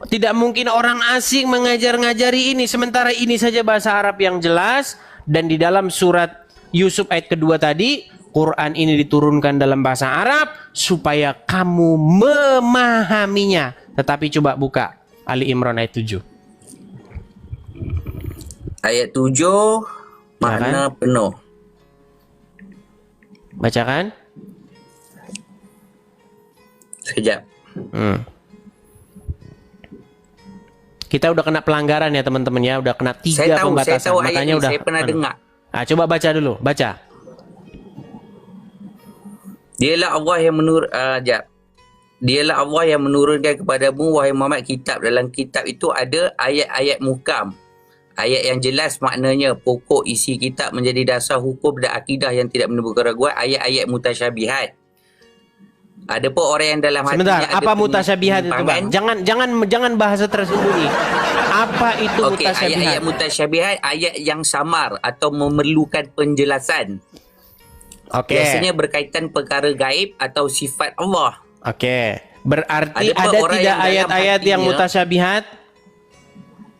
Tidak mungkin orang asing mengajar-ngajari ini. Sementara ini saja bahasa Arab yang jelas. Dan di dalam surat Yusuf ayat kedua tadi, Quran ini diturunkan dalam bahasa Arab supaya kamu memahaminya. Tetapi coba buka Ali Imran ayat 7. Ayat 7 makna penuh. Bacakan. Sekejap. Kita udah kena pelanggaran ya teman-teman ya, udah kena 3 Saya pembatasan. tahu ayat Makanya ini, udah. saya pernah dengar. Ah, coba baca dulu, baca. Dialah Allah yang menurunkan kepadamu wahai Muhammad kitab. Dalam kitab itu ada ayat-ayat muhkam. Ayat yang jelas maknanya pokok isi kitab menjadi dasar hukum dan akidah yang tidak menimbulkan keraguan. Ayat-ayat mutasyabihat. Ada pun orang yang dalam Sebentar, hatinya ada apa mutasyabihat itu, Bang? penyimpangan. Jangan bahasa tersembunyi. Apa itu Okey, mutasyabihat? ayat-ayat mutasyabihat ayat yang samar atau memerlukan penjelasan. Oke. Biasanya berkaitan perkara gaib atau sifat Allah. Oke. Berarti Ada pun ada orang tidak yang dalam ayat-ayat yang hatinya- mutasyabihat?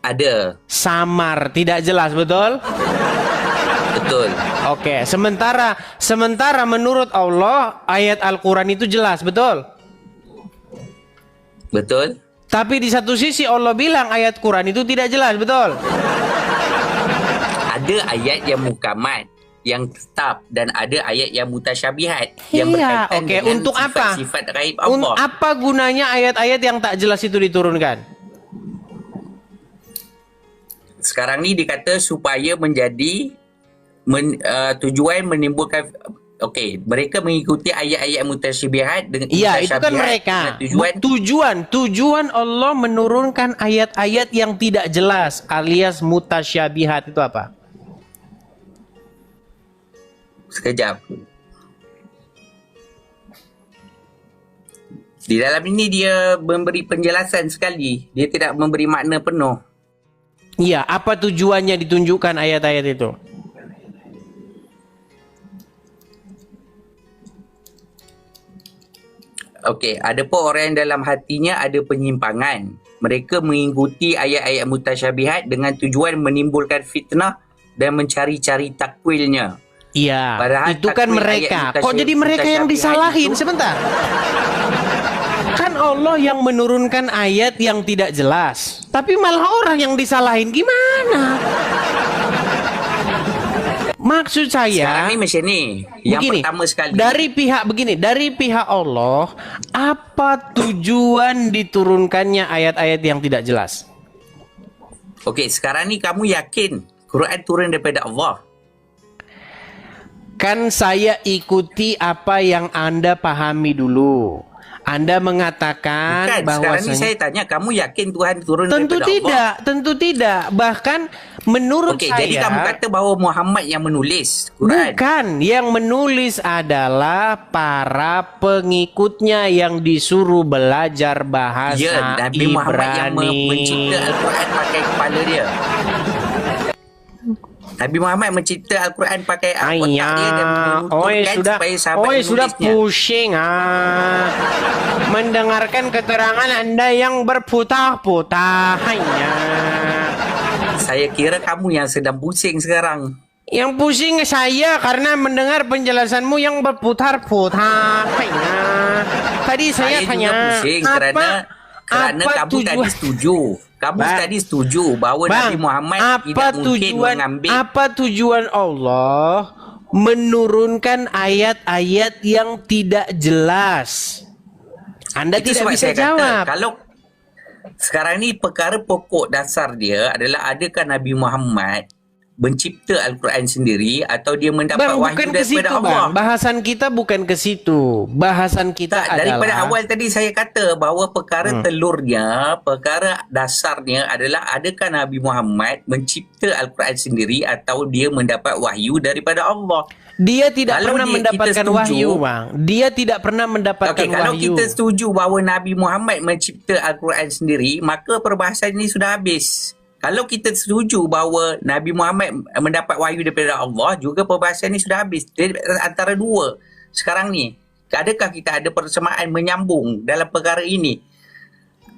Ada. Samar, tidak jelas, betul? Betul. Oke, sementara menurut Allah ayat Al-Qur'an itu jelas, betul? Betul. Tapi di satu sisi Allah bilang ayat Quran itu tidak jelas, betul? Ada ayat yang muhkamat, yang tetap, dan ada ayat yang mutasyabihat yang Iya, berkaitan oke. dengan Untuk apa? sifat gaib Allah. Apa gunanya ayat-ayat yang tak jelas itu diturunkan? Sekarang ni dikata supaya menjadi tujuan menimbulkan mereka mengikuti ayat-ayat mutasyabihat dengan Iya, itu kan mutasyabihat mereka. dengan Tujuan Allah menurunkan ayat-ayat yang tidak jelas alias mutasyabihat itu apa? Sekejap. Di dalam ini dia memberi penjelasan sekali. Dia tidak memberi makna penuh. Iya, apa tujuannya ditunjukkan ayat-ayat itu? Okey, ada pun orang yang dalam hatinya ada penyimpangan. Mereka mengikuti ayat-ayat mutasyabihat dengan tujuan menimbulkan fitnah dan mencari-cari takwilnya. Iya, Padahal itu kan takwil mereka. ayat Kok jadi mereka yang mutasyabihat disalahin? itu- Sebentar. Kan Allah yang menurunkan ayat yang tidak jelas. Tapi malah orang yang disalahin. Gimana? Maksud saya Sekarang ni macam ni. Yang begini, pertama sekali. dari pihak Allah, apa tujuan diturunkannya ayat-ayat yang tidak jelas? Okey, sekarang ni kamu yakin Quran turun daripada Allah? Kan saya ikuti apa yang Anda pahami dulu. Anda mengatakan Bukan, sekarang ni bahwasanya saya tanya, kamu yakin Tuhan turun tentu daripada Allah? tidak. Bahkan Menurut Okey, saya jadi kamu kata bahawa Muhammad yang menulis Quran. bukan, yang menulis adalah para pengikutnya yang disuruh belajar bahasa Ya, Nabi Muhammad yang Ibrani. mencipta Al-Quran pakai kepala dia. Nabi Muhammad mencipta Al-Quran pakai otak dia dan menuturkan supaya sahabat sudah menulisnya. pusing mendengarkan keterangan Anda yang berputar-putar hanya. Saya kira kamu yang sedang pusing sekarang. Yang pusing saya karena mendengar penjelasanmu yang berputar-putar hanya. Tadi saya tanya juga pusing kerana kamu tadi setuju. Kamu tadi setuju bahawa Nabi Muhammad tidak mungkin mengambil. Apa tujuan Allah menurunkan ayat-ayat yang tidak jelas? Anda Itu tidak sebab bisa saya kata, jawab. kalau sekarang ni perkara pokok dasar dia adalah adakah Nabi Muhammad mencipta Al-Quran sendiri atau dia mendapat Bang, wahyu bukan ke daripada situ, Allah? Bang. Bahasan kita bukan ke situ. Bahasan kita Tak, adalah daripada awal tadi saya kata bahawa perkara telurnya, perkara dasarnya adalah adakah Nabi Muhammad mencipta Al-Quran sendiri atau dia mendapat wahyu daripada Allah? dia tidak Kalau pernah kita mendapatkan setuju- wahyu, Bang. Dia tidak pernah mendapatkan Okey, kalau wahyu. kita setuju bahawa Nabi Muhammad mencipta Al-Quran sendiri, maka perbahasan ini sudah habis. Kalau kita setuju bahawa Nabi Muhammad mendapat wahyu daripada Allah, juga perbahasan ini sudah habis. Jadi, antara dua sekarang ni, adakah kita ada persamaan menyambung dalam perkara ini?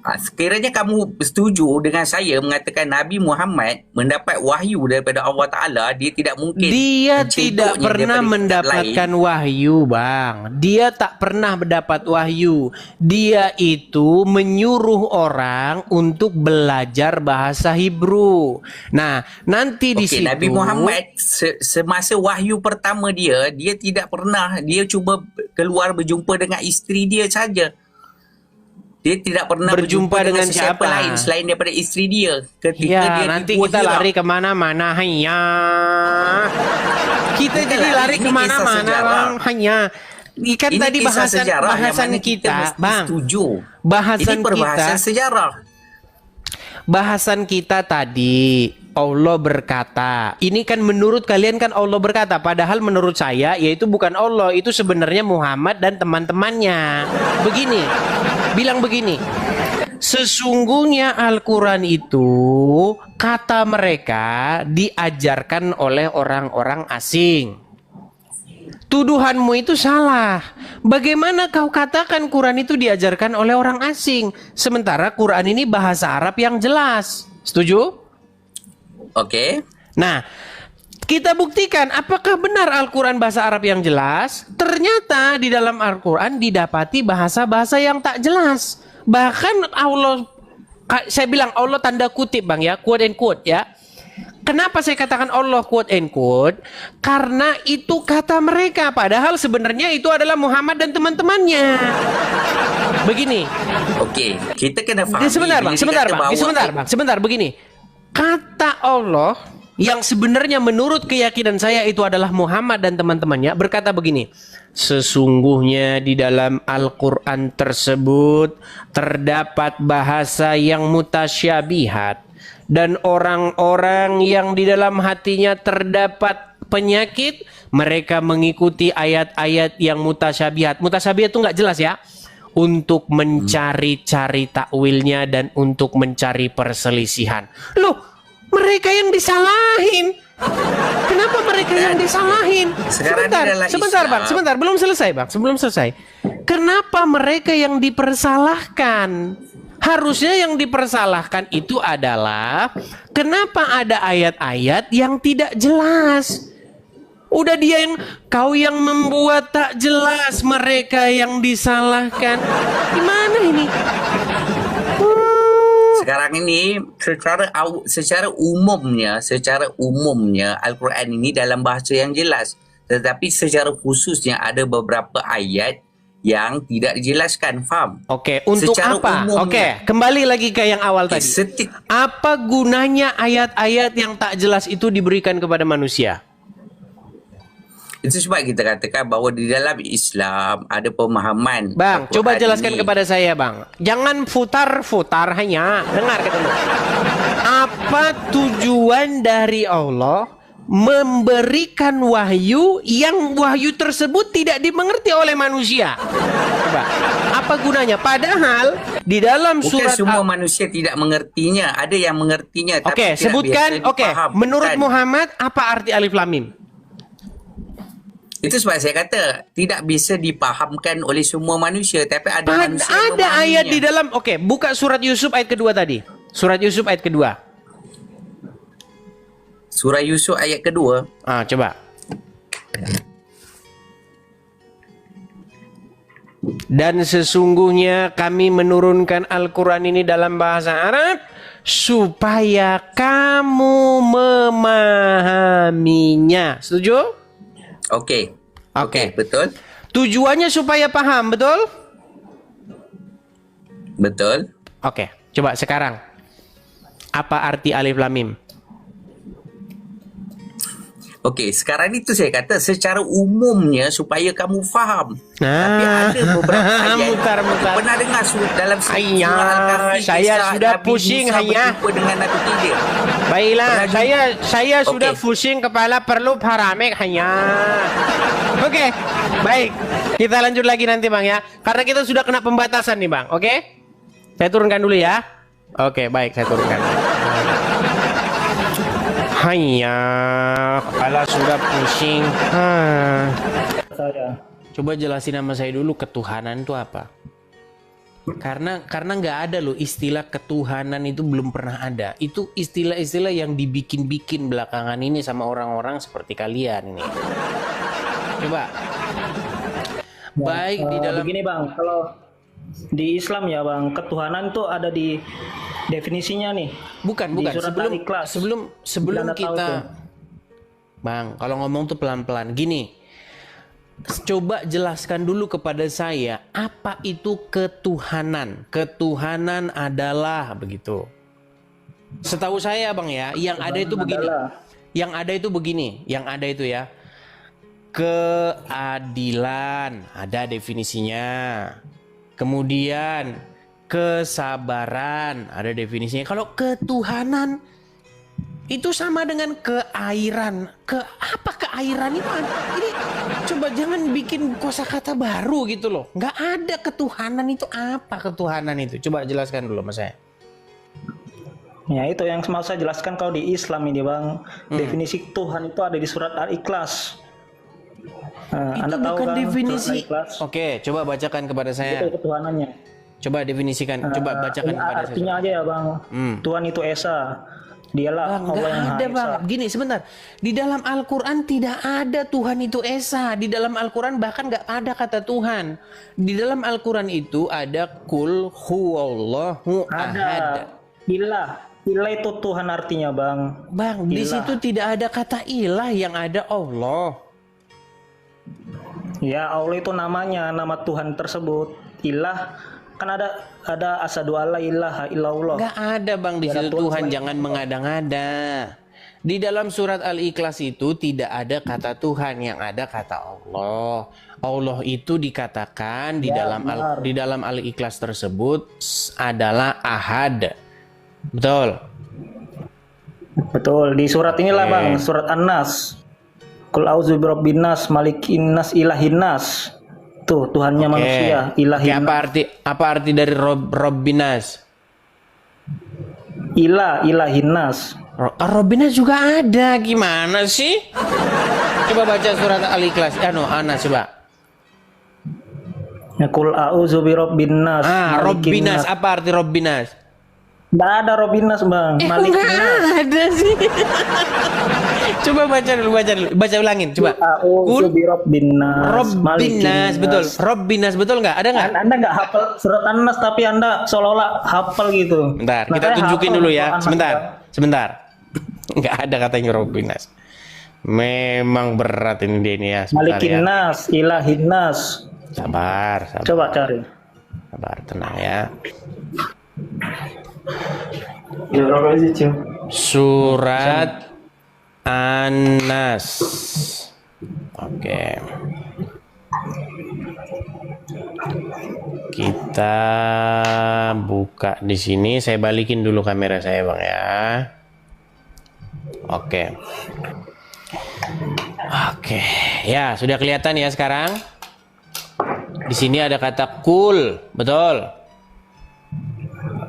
Sekiranya kamu setuju dengan saya mengatakan Nabi Muhammad mendapat wahyu daripada Allah Ta'ala, dia tidak mungkin Dia tidak mencedoknya pernah daripada kitab mendapatkan lain. wahyu, Bang. Dia tak pernah mendapat wahyu. Dia itu menyuruh orang untuk belajar bahasa Hebrew. Nah, nanti di Okey, situ Nabi Muhammad semasa wahyu pertama dia tidak pernah, dia cuba keluar berjumpa dengan isteri dia saja. Dia tidak pernah Berjumpa dengan sesiapa siapa? lain selain daripada isteri dia. Ketika ya, dia nanti dibuat kita Hira. lari kemana-mana hanya. Kita Bukan jadi lah, lari ini kisah kemana-mana, sejarah. Bang. Hanya. Ikan Ini tadi kisah bahasan sejarah yang bahasan mana kita, mesti Bang. setuju. Bahasan Ini perbahasan kita. sejarah. Bahasan kita tadi Allah berkata. Ini kan menurut kalian kan Allah berkata, padahal menurut saya yaitu bukan Allah, itu sebenarnya Muhammad dan teman-temannya. Begini. Bilang begini. Sesungguhnya Al-Quran itu kata mereka diajarkan oleh orang-orang asing. Tuduhanmu itu salah. Bagaimana kau katakan Quran itu diajarkan oleh orang asing, sementara Quran ini bahasa Arab yang jelas? Setuju? Okey. Nah, kita buktikan apakah benar Al-Quran bahasa Arab yang jelas. Ternyata di dalam Al-Quran didapati bahasa-bahasa yang tak jelas. Bahkan Allah, saya bilang Allah tanda kutip, Bang, ya, quote and quote, ya. Kenapa saya katakan Allah quote and quote? Karena itu kata mereka, padahal sebenarnya itu adalah Muhammad dan teman-temannya. Begini. Okey, kita kena fahami. Sebentar, Bang. Sebentar, begini. Kata Allah yang sebenarnya menurut keyakinan saya itu adalah Muhammad dan teman-temannya berkata begini. Sesungguhnya di dalam Al-Quran tersebut terdapat bahasa yang mutasyabihat, dan orang-orang yang di dalam hatinya terdapat penyakit, mereka mengikuti ayat-ayat yang mutasyabihat. Mutasyabihat itu nggak jelas, ya, untuk mencari-cari takwilnya dan untuk mencari perselisihan. Loh, mereka yang disalahin. Kenapa mereka yang disalahin? Sekarang ini adalah Sebentar, Islam. Bang. Sebentar, belum selesai, Bang. Sebelum selesai. Kenapa mereka yang dipersalahkan? Harusnya yang dipersalahkan itu adalah kenapa ada ayat-ayat yang tidak jelas. Udah dia yang, kau yang membuat tak jelas, mereka yang disalahkan. Gimana ini? Sekarang ini secara umumnya Al-Quran ini dalam bahasa yang jelas, tetapi secara khususnya ada beberapa ayat yang tidak dijelaskan. Faham? Oke, untuk Secara apa? umumnya. Oke, kembali lagi ke yang awal tadi. Apa gunanya ayat-ayat yang tak jelas itu diberikan kepada manusia? Itu sebab kita katakan bahawa di dalam Islam ada pemahaman. Bang, Al-Quran coba jelaskan ini. kepada saya, Bang. Jangan futar-futar hanya. Dengar kata lu. Apa tujuan dari Allah memberikan wahyu yang wahyu tersebut tidak dimengerti oleh manusia? Coba, apa gunanya? Padahal di dalam Bukan surat semua manusia tidak mengertinya. Ada yang mengertinya. Tapi Oke, tidak sebutkan. biasa Oke, dipaham. menurut Bukan. Muhammad apa arti alif lam mim? Itu sebab saya kata tidak bisa dipahamkan oleh semua manusia. Tapi ada manusia yang Ada ayat di memahaminya. dalam. Oke, buka surat Yusuf ayat kedua tadi. Surat Yusuf ayat kedua. Surah Yusuf ayat kedua. Coba. Dan sesungguhnya kami menurunkan Al-Quran ini dalam bahasa Arab supaya kamu memahaminya. Setuju? Okey. Oke. Betul? Tujuannya supaya paham, betul? Betul. Oke, coba sekarang. Apa arti alif lam mim? Okey, sekarang itu saya kata secara umumnya supaya kamu faham. Nah, Tapi ada beberapa ayat. mutar-mutar. Pernah dengar dalam Ayah, surah Al-Kahfi saya kisah sudah Nabi pusing, Musa ayah. berjumpa dengan Nabi Khidir. Baiklah, Pernah saya sudah Okey. pusing kepala, perlu paramek hanya. Oke, baik. Kita lanjut lagi nanti Bang ya. Karena kita sudah kena pembatasan nih Bang, oke? Saya turunkan dulu ya. Oke, baik, saya turunkan. Hanya kepala sudah pusing. Saya. Coba jelasin nama saya dulu, ketuhanan itu apa? Karena nggak ada loh istilah ketuhanan, itu belum pernah ada. Itu istilah-istilah yang dibikin-bikin belakangan ini sama orang-orang seperti kalian ini. Coba. Baik di dalam Begini Bang, kalau di Islam ya Bang, ketuhanan itu ada di definisinya nih. bukan di surat Al-Ikhlas. sebelum Anda tahu kita tuh. Bang, kalau ngomong tuh pelan-pelan gini. Coba jelaskan dulu kepada saya apa itu ketuhanan. Ketuhanan adalah begitu. Setahu saya Bang ya, yang ada itu begini. Yang ada itu begini, yang ada itu ya. Keadilan, ada definisinya. Kemudian kesabaran, ada definisinya. Kalau ketuhanan itu sama dengan keairan. Apa keairan itu? Ini coba jangan bikin kosakata baru gitu loh. Nggak ada ketuhanan itu, apa ketuhanan itu? Coba jelaskan dulu Mas saya. Ya itu yang mau saya jelaskan kalau di Islam ini Bang. Definisi Tuhan itu ada di surat Al-Ikhlas. Itu Anda tahu bukan kan definisi. surat Al-Ikhlas? Oke, coba bacakan kepada Itu saya. ketuhanannya. Coba definisikan, coba bacakan Ini kepada artinya saya. aja ya Bang. Tuhan itu Esa. Dialah Bang, Allah nggak yang Maha ada Esa. Bang. Gini sebentar. Di dalam Al-Quran tidak ada Tuhan itu Esa. Di dalam Al-Quran bahkan nggak ada kata Tuhan. Di dalam Al-Quran itu ada kul huwallahu ahad. Ada ilah. Ilah itu Tuhan artinya Bang. Bang, di Ilah. situ tidak ada kata ilah, yang ada Allah. Ya Allah itu namanya, nama Tuhan tersebut. Ilah kan ada asyhadu alla ilaha illallah. Nggak ada Bang di Nggak ada situ Tuhan Tuhan, selain jangan mengada-ngada. Di dalam surat Al-Ikhlas itu tidak ada kata Tuhan, yang ada kata Allah. Allah itu dikatakan di Ya, dalam benar. di dalam Al-Ikhlas tersebut adalah ahad. Betul. Betul, di surat inilah Oke. Bang, surat An-Nas. Qul a'udzu birabbin nas, malikin nas, ilahin nas. Tuh, Tuhannya manusia, Oke, ilahin apa arti dari Robbinas? ilahin nas. Robbinas juga ada, gimana sih? Coba baca surat Al-Ikhlas, Anas coba. Ya, Qul a'udzu birabbin nas, malikin Robbinas, nas. apa arti Robbinas? Nggak ada Robin Nas Bang, malikin nas. Nggak ada sih. Coba baca dulu, baca ulangin, coba. A'udzu birabbin nas, Robbinas, malikin betul. nas. Robbinas, betul nggak? Ada nggak? Anda nggak hafal surat An-Nas tapi Anda seolah-olah hafal gitu. Bentar, Nah, kita saya tunjukin hafal dulu surat ya. An-Nas, Sebentar, Bang. sebentar. Nggak ada katanya Robbinas. Memang berat ini dia ini ya. Sebentar Malikin ya. nas, ilahin nas. Sabar. Coba cari. Sabar, tenang ya. Surat An-Nas. Oke. Kita buka di sini. Saya balikin dulu kamera saya, Bang ya. Oke. Oke. Ya, sudah kelihatan ya sekarang? Di sini ada kata kul, betul?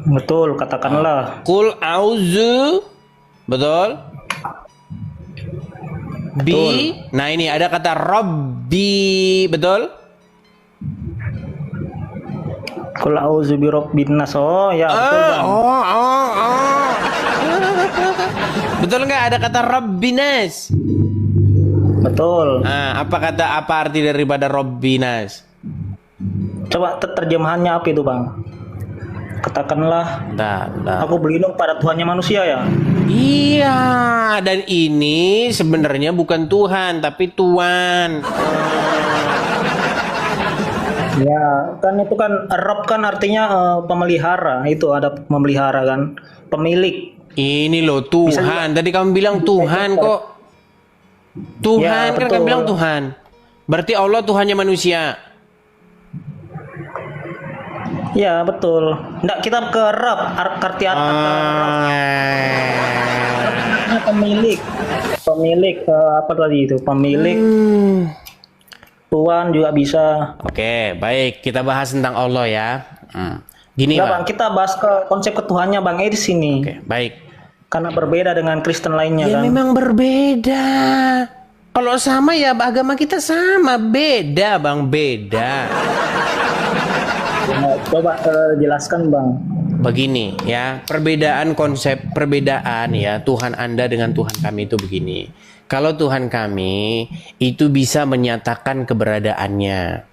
Betul, katakanlah. Kul auzu, betul? Bi. Nah, ini ada kata Rabbi, betul? Qul a'udzu birabbin nas. Oh, ya betul, Bang. Betul nggak ada kata Rabbinas? Betul. Nah, apa arti daripada Rabbinas? Coba terjemahannya apa itu, Bang? Katakanlah, Nah. aku berlindung pada Tuhannya manusia ya. Iya, dan ini sebenarnya bukan Tuhan tapi Tuan. Ya, kan itu kan Rabb kan artinya pemelihara. Itu ada memelihara kan, pemilik. Ini loh Tuhan. Tadi kamu bilang Tuhan kok. Tuhan Ya, kan betul. kamu bilang Tuhan. Berarti Allah Tuhannya manusia. Ya, betul. Nggak, kita ke Rabb, arti pemilik. Pemilik apa tadi itu? Pemilik. Tuhan juga bisa. Oke, baik. Kita bahas tentang Allah ya. Gini, Nggak, Bang. Bang, kita bahas ke konsep ketuhannya Bang Edi sini. Oke, baik. Karena berbeda dengan Kristen lainnya Ya kan. memang berbeda. Kalau sama ya agama kita sama, beda Bang, beda. Nah, coba jelaskan Bang. Begini ya, perbedaan ya Tuhan Anda dengan Tuhan kami itu begini. Kalau Tuhan kami itu bisa menyatakan keberadaannya.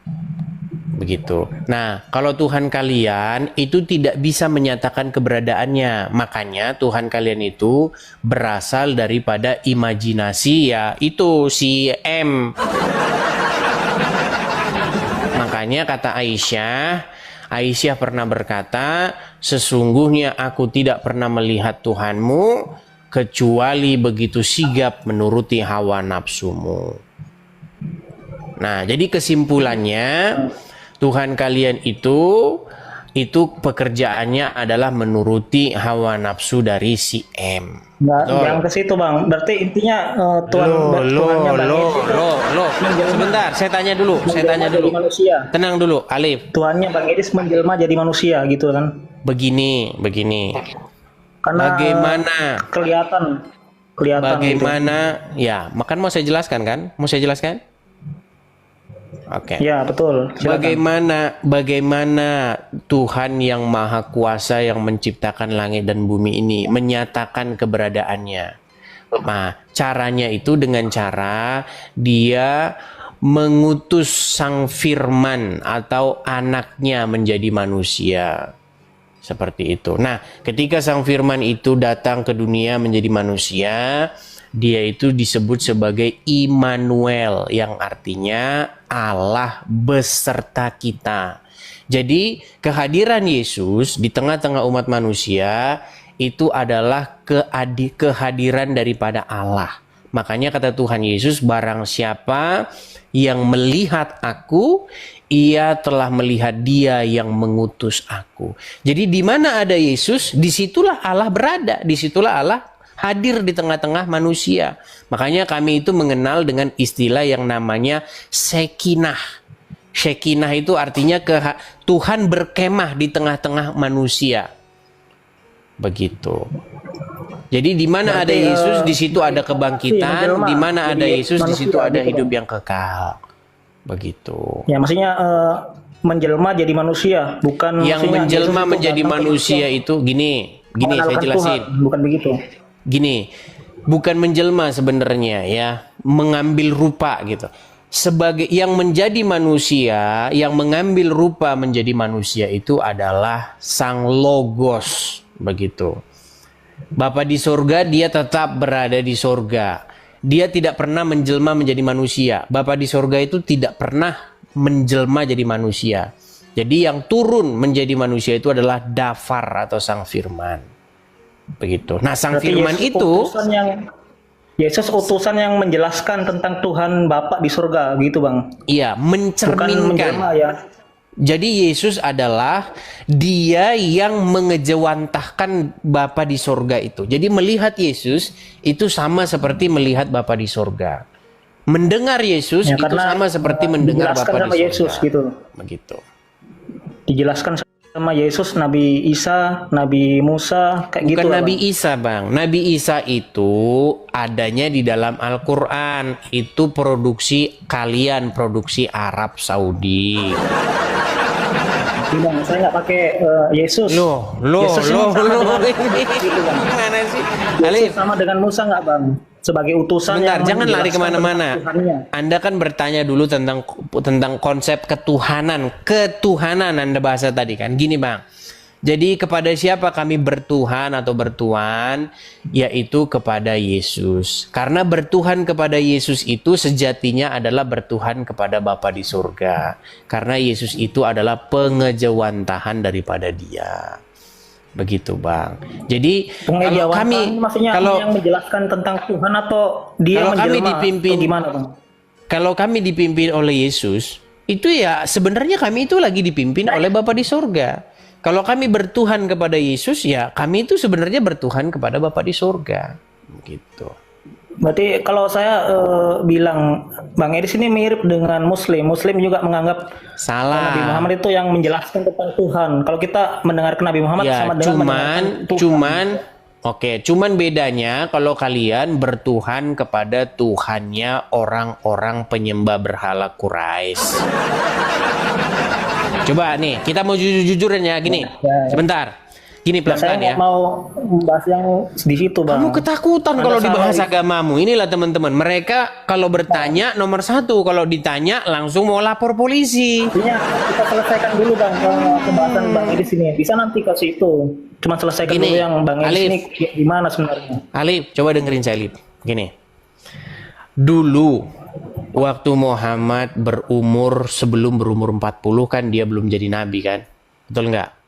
Begitu. Nah, kalau Tuhan kalian itu tidak bisa menyatakan keberadaannya. Makanya Tuhan kalian itu berasal daripada imajinasi ya, itu si M. Makanya kata Aisyah pernah berkata, sesungguhnya aku tidak pernah melihat Tuhanmu kecuali begitu sigap menuruti hawa nafsumu. Nah, jadi kesimpulannya Tuhan kalian itu pekerjaannya adalah menuruti hawa nafsu dari si M. Nggak, jangan ke situ Bang. Berarti intinya Tuhannya Bang Edi Sebentar, saya tanya dulu. jadi manusia. Tenang dulu, Alif. Tuhannya Bang Edi menjelma jadi manusia gitu kan. Begini. Karena Bagaimana? kelihatan Bagaimana? Ya, makan mau saya jelaskan kan? Mau saya jelaskan? Oke. Ya, betul. Silakan. Bagaimana Tuhan yang Maha Kuasa yang menciptakan langit dan bumi ini menyatakan keberadaannya? Nah, caranya itu dengan cara dia mengutus Sang Firman atau anaknya menjadi manusia. Seperti itu. Nah, ketika Sang Firman itu datang ke dunia menjadi manusia, dia itu disebut sebagai Immanuel, yang artinya Allah beserta kita. Jadi, kehadiran Yesus di tengah-tengah umat manusia itu adalah kehadiran daripada Allah. Makanya kata Tuhan Yesus, barang siapa yang melihat aku, ia telah melihat dia yang mengutus aku. Jadi di mana ada Yesus, disitulah Allah berada. Disitulah Allah hadir di tengah-tengah manusia. Makanya kami itu mengenal dengan istilah yang namanya Shekinah. Shekinah itu artinya Tuhan berkemah di tengah-tengah manusia. Begitu. Jadi di mana ada Yesus, di situ ada kebangkitan. Di mana ada Yesus, di situ ada hidup yang kekal. Begitu. Ya, maksudnya menjelma jadi manusia, bukan Yang menjelma Yesus menjadi datang ke manusia itu gini saya jelasin. Tuhan, bukan begitu. Gini, bukan menjelma sebenarnya ya, mengambil rupa gitu. Sebagai yang menjadi manusia, yang mengambil rupa menjadi manusia itu adalah Sang Logos, begitu. Bapa di sorga, dia tetap berada di sorga. Dia tidak pernah menjelma menjadi manusia. Bapa di sorga itu tidak pernah menjelma jadi manusia. Jadi yang turun menjadi manusia itu adalah Dafar atau Sang Firman. Begitu. Nah, Sang Berarti Firman Yesus itu utusan yang Yesus utusan yang menjelaskan tentang Tuhan Bapa di surga gitu Bang. Iya, Bukan mencerminkan. menjelma ya. Jadi Yesus adalah dia yang mengejawantahkan Bapa di sorga itu. Jadi melihat Yesus itu sama seperti melihat Bapa di sorga. Mendengar Yesus Ya, itu karena, sama seperti mendengar dijelaskan Bapa sama di sorga. Yesus gitu. Begitu. Dijelaskan sama Yesus, Nabi Isa, Nabi Musa, kayak gitu. Bukan lah, Nabi Bang. Isa, Bang. Nabi Isa itu adanya di dalam Al-Quran. Itu produksi kalian, produksi Arab Saudi. Bang, saya nggak pakai Yesus. Loh. Yesus emang sama dengan- gitu, Bang. Gimana sih? Yesus Alif, sama dengan Musa nggak Bang? Sebagai utusan bentar, yang jangan lari menjelaskan kemana-mana. tentang Tuhannya. Anda kan bertanya dulu tentang konsep ketuhanan. Ketuhanan Anda bahasa tadi kan. Gini Bang. Jadi kepada siapa kami bertuhan atau bertuan? Yaitu kepada Yesus. Karena bertuhan kepada Yesus itu sejatinya adalah bertuhan kepada Bapa di surga. Karena Yesus itu adalah pengejawantahan daripada Dia. Begitu Bang. Jadi kalau Pengejawantahan kami maksudnya kalau yang menjelaskan tentang Tuhan atau dia Kalau kami menjelma dipimpin- atau gimana Bang? kalau kami dipimpin oleh Yesus, itu ya sebenarnya kami itu lagi dipimpin oleh Bapa di surga. Kalau kami bertuhan kepada Yesus, ya kami itu sebenarnya bertuhan kepada Bapa di surga. Begitu. Berarti kalau saya bilang Bang Edis ini mirip dengan Muslim. Muslim juga menganggap Nabi Salah. Muhammad itu yang menjelaskan tentang Tuhan. Kalau kita mendengarkan Nabi Muhammad Ya, sama dengan mendengarkan Tuhan. cuman bedanya kalau kalian bertuhan kepada Tuhannya orang-orang penyembah berhala Quraisy. Coba nih, kita mau jujur-jujuran ya, gini. Ya. Sebentar. Gini Nah, saya pelan-pelan ya. nggak mau membahas yang di situ Bang. Kamu ketakutan Anda kalau salah dibahas itu. agamamu. Inilah teman-teman. Mereka kalau bertanya nomor satu. Kalau ditanya langsung mau lapor polisi. Artinya kita selesaikan dulu Bang pembahasan Bang Edis ini. Bisa nanti ke situ. Cuma selesaikan Gini, dulu yang Bang Edis Alif. ini gimana sebenarnya. Alif, coba dengerin saya, Alif. Gini. Dulu waktu Muhammad berumur sebelum berumur 40 kan dia belum jadi nabi kan? Betul nggak?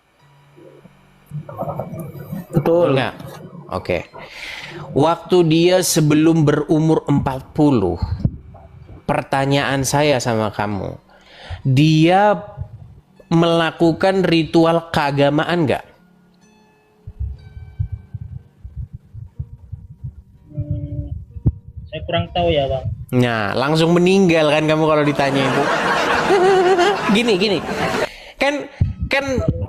Betul. Enggak. Oke. Waktu dia sebelum berumur 40, pertanyaan saya sama kamu, dia melakukan ritual keagamaan enggak? Saya kurang tahu ya Bang. Nah, langsung meninggal kan kamu kalau ditanya itu. Gini. Kan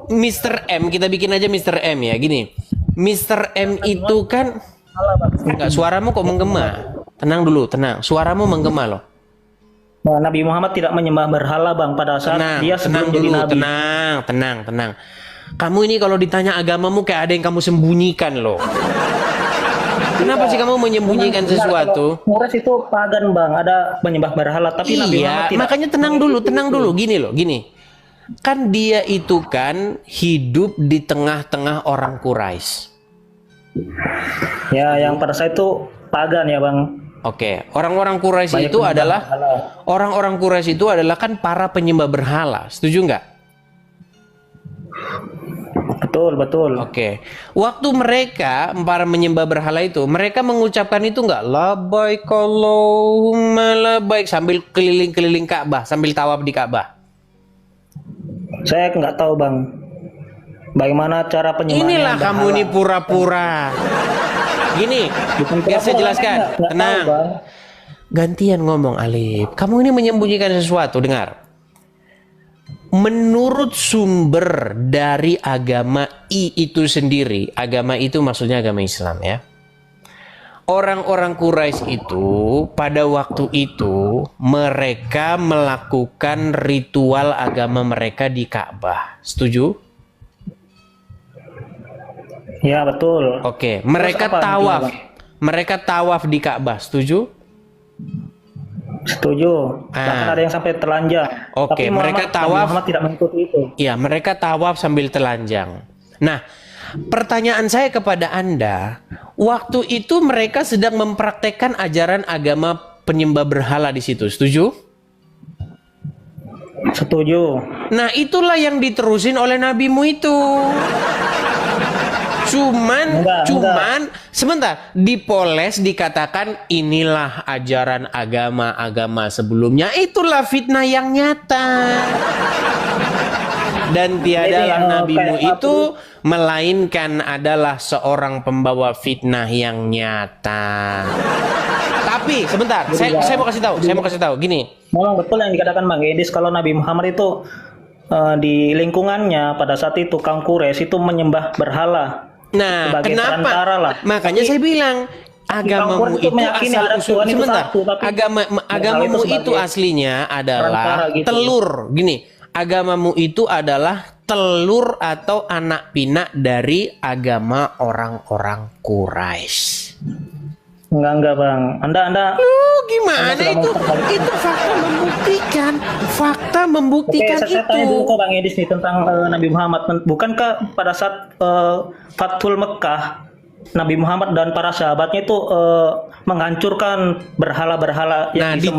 Mr. M, kita bikin aja Mr. M ya, gini. Mr. M itu kan enggak, suaramu kok menggema. Tenang dulu, tenang. Suaramu menggema loh. Nah, Nabi Muhammad tidak menyembah berhala Bang pada saat dia sebelum jadi dulu, nabi. tenang. Kamu ini kalau ditanya agamamu kayak ada yang kamu sembunyikan loh. Kenapa sih kamu menyembunyikan sesuatu? Quraisy itu pagan Bang, ada menyembah berhala tapi Nabi Muhammad Iya, tidak. makanya tenang dulu. Gini loh, gini. Kan dia itu kan hidup di tengah-tengah orang Quraisy. Ya, yang pada saat itu pagan ya Bang. Oke, orang-orang Quraisy Banyak itu penyembah adalah berhala. orang-orang Quraisy itu adalah kan para penyembah berhala. Setuju nggak? Betul. Oke. Waktu mereka para menyembah berhala itu, mereka mengucapkan itu nggak? Labbaik Allahumma labbaik sambil keliling-keliling Ka'bah, sambil tawaf di Ka'bah. Saya nggak tahu Bang. Bagaimana cara penyembahan Inilah yang kamu berhala. ini pura-pura. Gini, Bukan biar saya pura-pura, jelaskan. nggak tahu, Tenang. Bang. Gantian ngomong Alif. Kamu ini menyembunyikan sesuatu, dengar. Menurut sumber dari agama itu sendiri, agama itu maksudnya agama Islam ya. Orang-orang Quraisy itu pada waktu itu mereka melakukan ritual agama mereka di Ka'bah. Setuju? Ya betul. Oke, mereka apa tawaf. ritualnya? Mereka tawaf di Ka'bah. Setuju? Setuju. Bahkan ada yang sampai telanjang. Oke, Tapi mereka Nabi tawaf. Muhammad tidak mengikuti itu. Ya, mereka tawaf sambil telanjang. Nah, pertanyaan saya kepada Anda, waktu itu mereka sedang mempraktekkan ajaran agama penyembah berhala di situ. Setuju? Setuju. Nah, itulah yang diterusin oleh nabimu itu. Cuman sebentar, dipoles dikatakan inilah ajaran agama-agama sebelumnya. Itulah fitnah yang nyata. Dan tiadalah nabimu itu melainkan adalah seorang pembawa fitnah yang nyata. Tapi sebentar, saya mau kasih tahu gini. Memang betul yang dikatakan Bang Edis, kalau Nabi Muhammad itu di lingkungannya pada saat itu kaum Quraisy itu menyembah berhala. Nah, sebagai kenapa? perantara lah. Makanya saya bilang agamamu itu asal usul sebentar. Agamamu itu aslinya adalah gitu. telur. Gini, agamamu itu adalah telur atau anak pinak dari agama orang-orang Quraisy. Enggak Bang. Anda Gimana itu? Itu fakta membuktikan Oke, saya itu. tanya dulu ke Bang Edis nih tentang Nabi Muhammad. Bukankah pada saat Fathul Mekah, Nabi Muhammad dan para sahabatnya itu menghancurkan berhala-berhala yang disembah?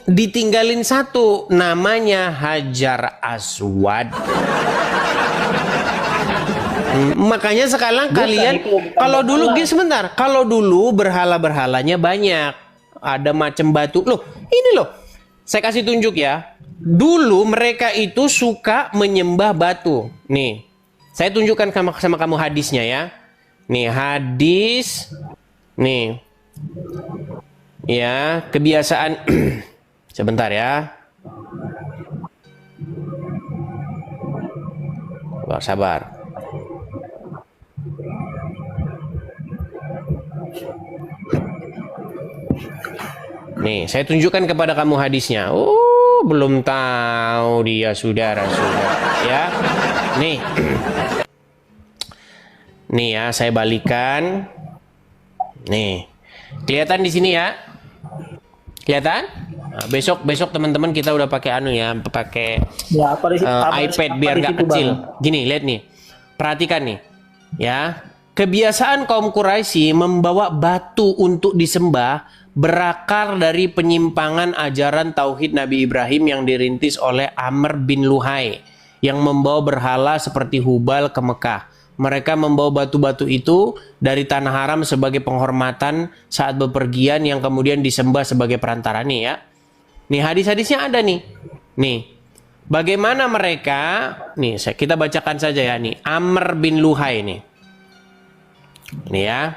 Ditinggalin satu, namanya Hajar Aswad. Makanya sekarang kalian kalau dulu gini sebentar, kalau dulu berhala-berhalanya banyak, ada macam batu. Loh, ini loh. Saya kasih tunjuk ya. Dulu mereka itu suka menyembah batu. Nih. Saya tunjukkan sama kamu hadisnya ya. Nih, hadis. Nih. Ya, kebiasaan sebentar ya. Sabar. Nih, saya tunjukkan kepada kamu hadisnya. Oh, belum tahu dia saudara-saudara ya. Nih. Nih ya, saya balikan. Nih. Kelihatan di sini ya? Kelihatan? Nah, besok teman-teman kita udah pakai pakai Ya, iPad biar nggak kecil. Gini, lihat nih. Perhatikan nih. Ya. Kebiasaan kaum Quraisy membawa batu untuk disembah berakar dari penyimpangan ajaran tauhid Nabi Ibrahim yang dirintis oleh Amr bin Luhai yang membawa berhala seperti Hubal ke Mekah. Mereka membawa batu-batu itu dari tanah haram sebagai penghormatan saat bepergian yang kemudian disembah sebagai perantara nih ya. Nih hadis-hadisnya ada nih. Nih. Bagaimana mereka? Nih kita bacakan saja ya nih. Amr bin Luhai nih. Ini ya.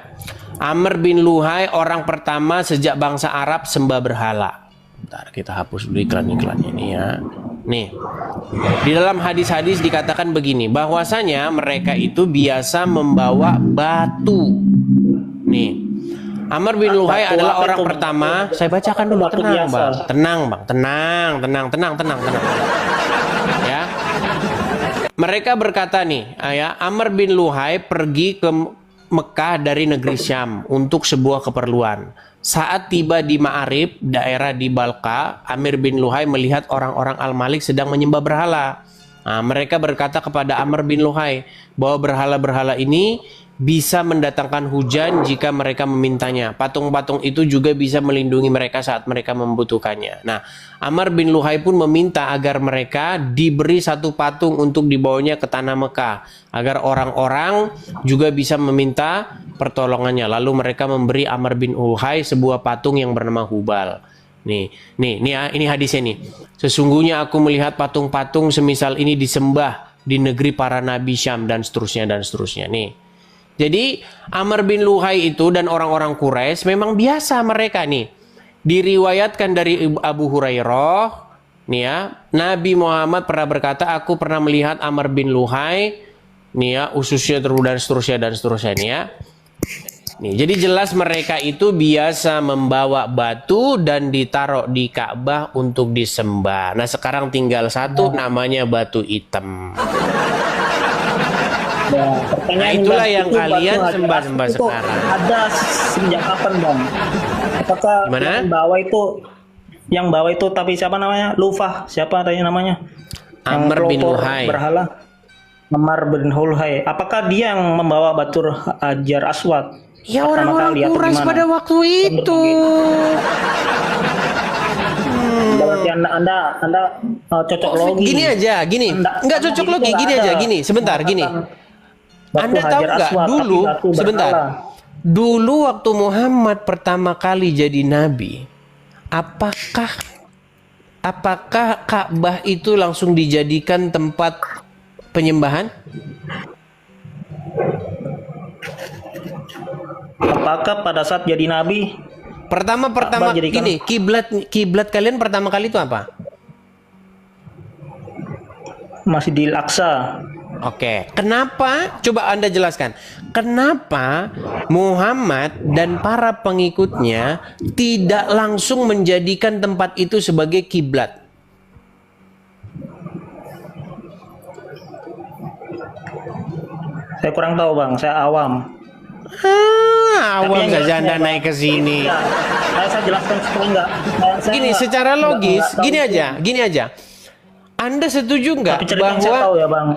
Amr bin Luhai orang pertama sejak bangsa Arab sembah berhala. Bentar, kita hapus dulu iklan-iklannya ini ya. Nih. Di dalam hadis-hadis dikatakan begini, bahwasanya mereka itu biasa membawa batu. Nih. Amr bin Luhai adalah orang pertama. Saya bacakan dulu, tenang, Bang. Tenang. Ya. Mereka berkata nih, ya, Amr bin Luhai pergi ke Mekah dari negeri Syam untuk sebuah keperluan. Saat tiba di Ma'arib, daerah di Balqa, Amr bin Luhai melihat orang-orang Al-Malik sedang menyembah berhala. Nah, mereka berkata kepada Amr bin Luhai bahwa berhala-berhala ini bisa mendatangkan hujan jika mereka memintanya. Patung-patung itu juga bisa melindungi mereka saat mereka membutuhkannya. Nah, Amr bin Luhai pun meminta agar mereka diberi satu patung untuk dibawanya ke tanah Mekah, agar orang-orang juga bisa meminta pertolongannya. Lalu mereka memberi Amr bin Luhai sebuah patung yang bernama Hubal. Ini hadisnya nih. Sesungguhnya aku melihat patung-patung semisal ini disembah di negeri para nabi Syam dan seterusnya. Nih. Jadi Amr bin Luhai itu dan orang-orang Quraisy memang biasa mereka nih. Diriwayatkan dari Abu Hurairah, nih ya, Nabi Muhammad pernah berkata, aku pernah melihat Amr bin Luhai, nih ya, ususnya dan seterusnya nih ya. Nih, jadi jelas mereka itu biasa membawa batu dan ditaruh di Ka'bah untuk disembah. Nah, sekarang tinggal satu, namanya batu hitam. Nah, itulah yang kalian sembah-sembah sekarang. Ada sejak kapan, Bang? Apakah yang bawa itu tapi siapa namanya? Lufah. Siapa tanya namanya? Amr bin Luhai. Berhala. Amr bin Luhai. Apakah dia yang membawa batu Hajar Aswad? Ya, orang-orang Quraisy pada waktu itu. Berarti anda cocok logi. Gini aja, gini. Enggak cocok logi, gini aja, gini. Sebentar, gini. Batu Anda tahu Hajar nggak Aswad, dulu, tapi batu sebentar, berhala. dulu waktu Muhammad pertama kali jadi nabi, apakah Ka'bah itu langsung dijadikan tempat penyembahan? Apakah pada saat jadi nabi Pertama Ka'bah jadikan- gini, kiblat kalian pertama kali itu apa? Masjidil Aqsa? Oke, kenapa? Coba Anda jelaskan. Kenapa Muhammad dan para pengikutnya tidak langsung menjadikan tempat itu sebagai kiblat? Saya kurang tahu bang, saya awam. Awam yang saja Anda jelasnya, Bang, naik ke sini. Ya, saya jelaskan supaya enggak. Gini, secara logis, gini aja. Anda setuju nggak Tapi cerita yang saya tahu bahwa ya bang.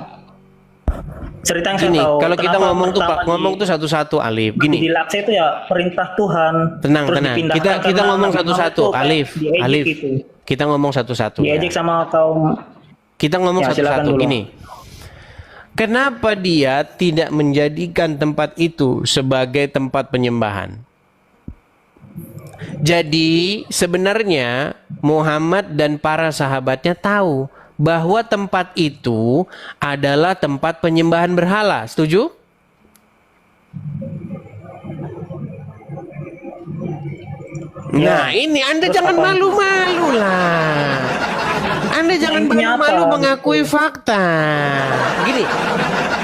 Cerita yang gini, saya tahu. kalau kita kenapa ngomong tuh pertama ngomong tuh satu-satu, Alif. Gini, Di Laksa itu ya perintah Tuhan. tenang. dipindahkan Kita karena ngomong Nabi satu-satu, Muhammad tuh Alif. diejek Alif. gitu. Kita ngomong satu-satu. Ya. Diejek sama kaum. Kita ngomong Ya, silakan satu-satu. dulu. Gini, kenapa dia tidak menjadikan tempat itu sebagai tempat penyembahan? Jadi sebenarnya Muhammad dan para sahabatnya tahu bahwa tempat itu adalah tempat penyembahan berhala. Setuju? Nah, ini Anda Terus jangan apa? malu-malu lah. Anda jangan intinya malu-malu apa? mengakui fakta. Gini,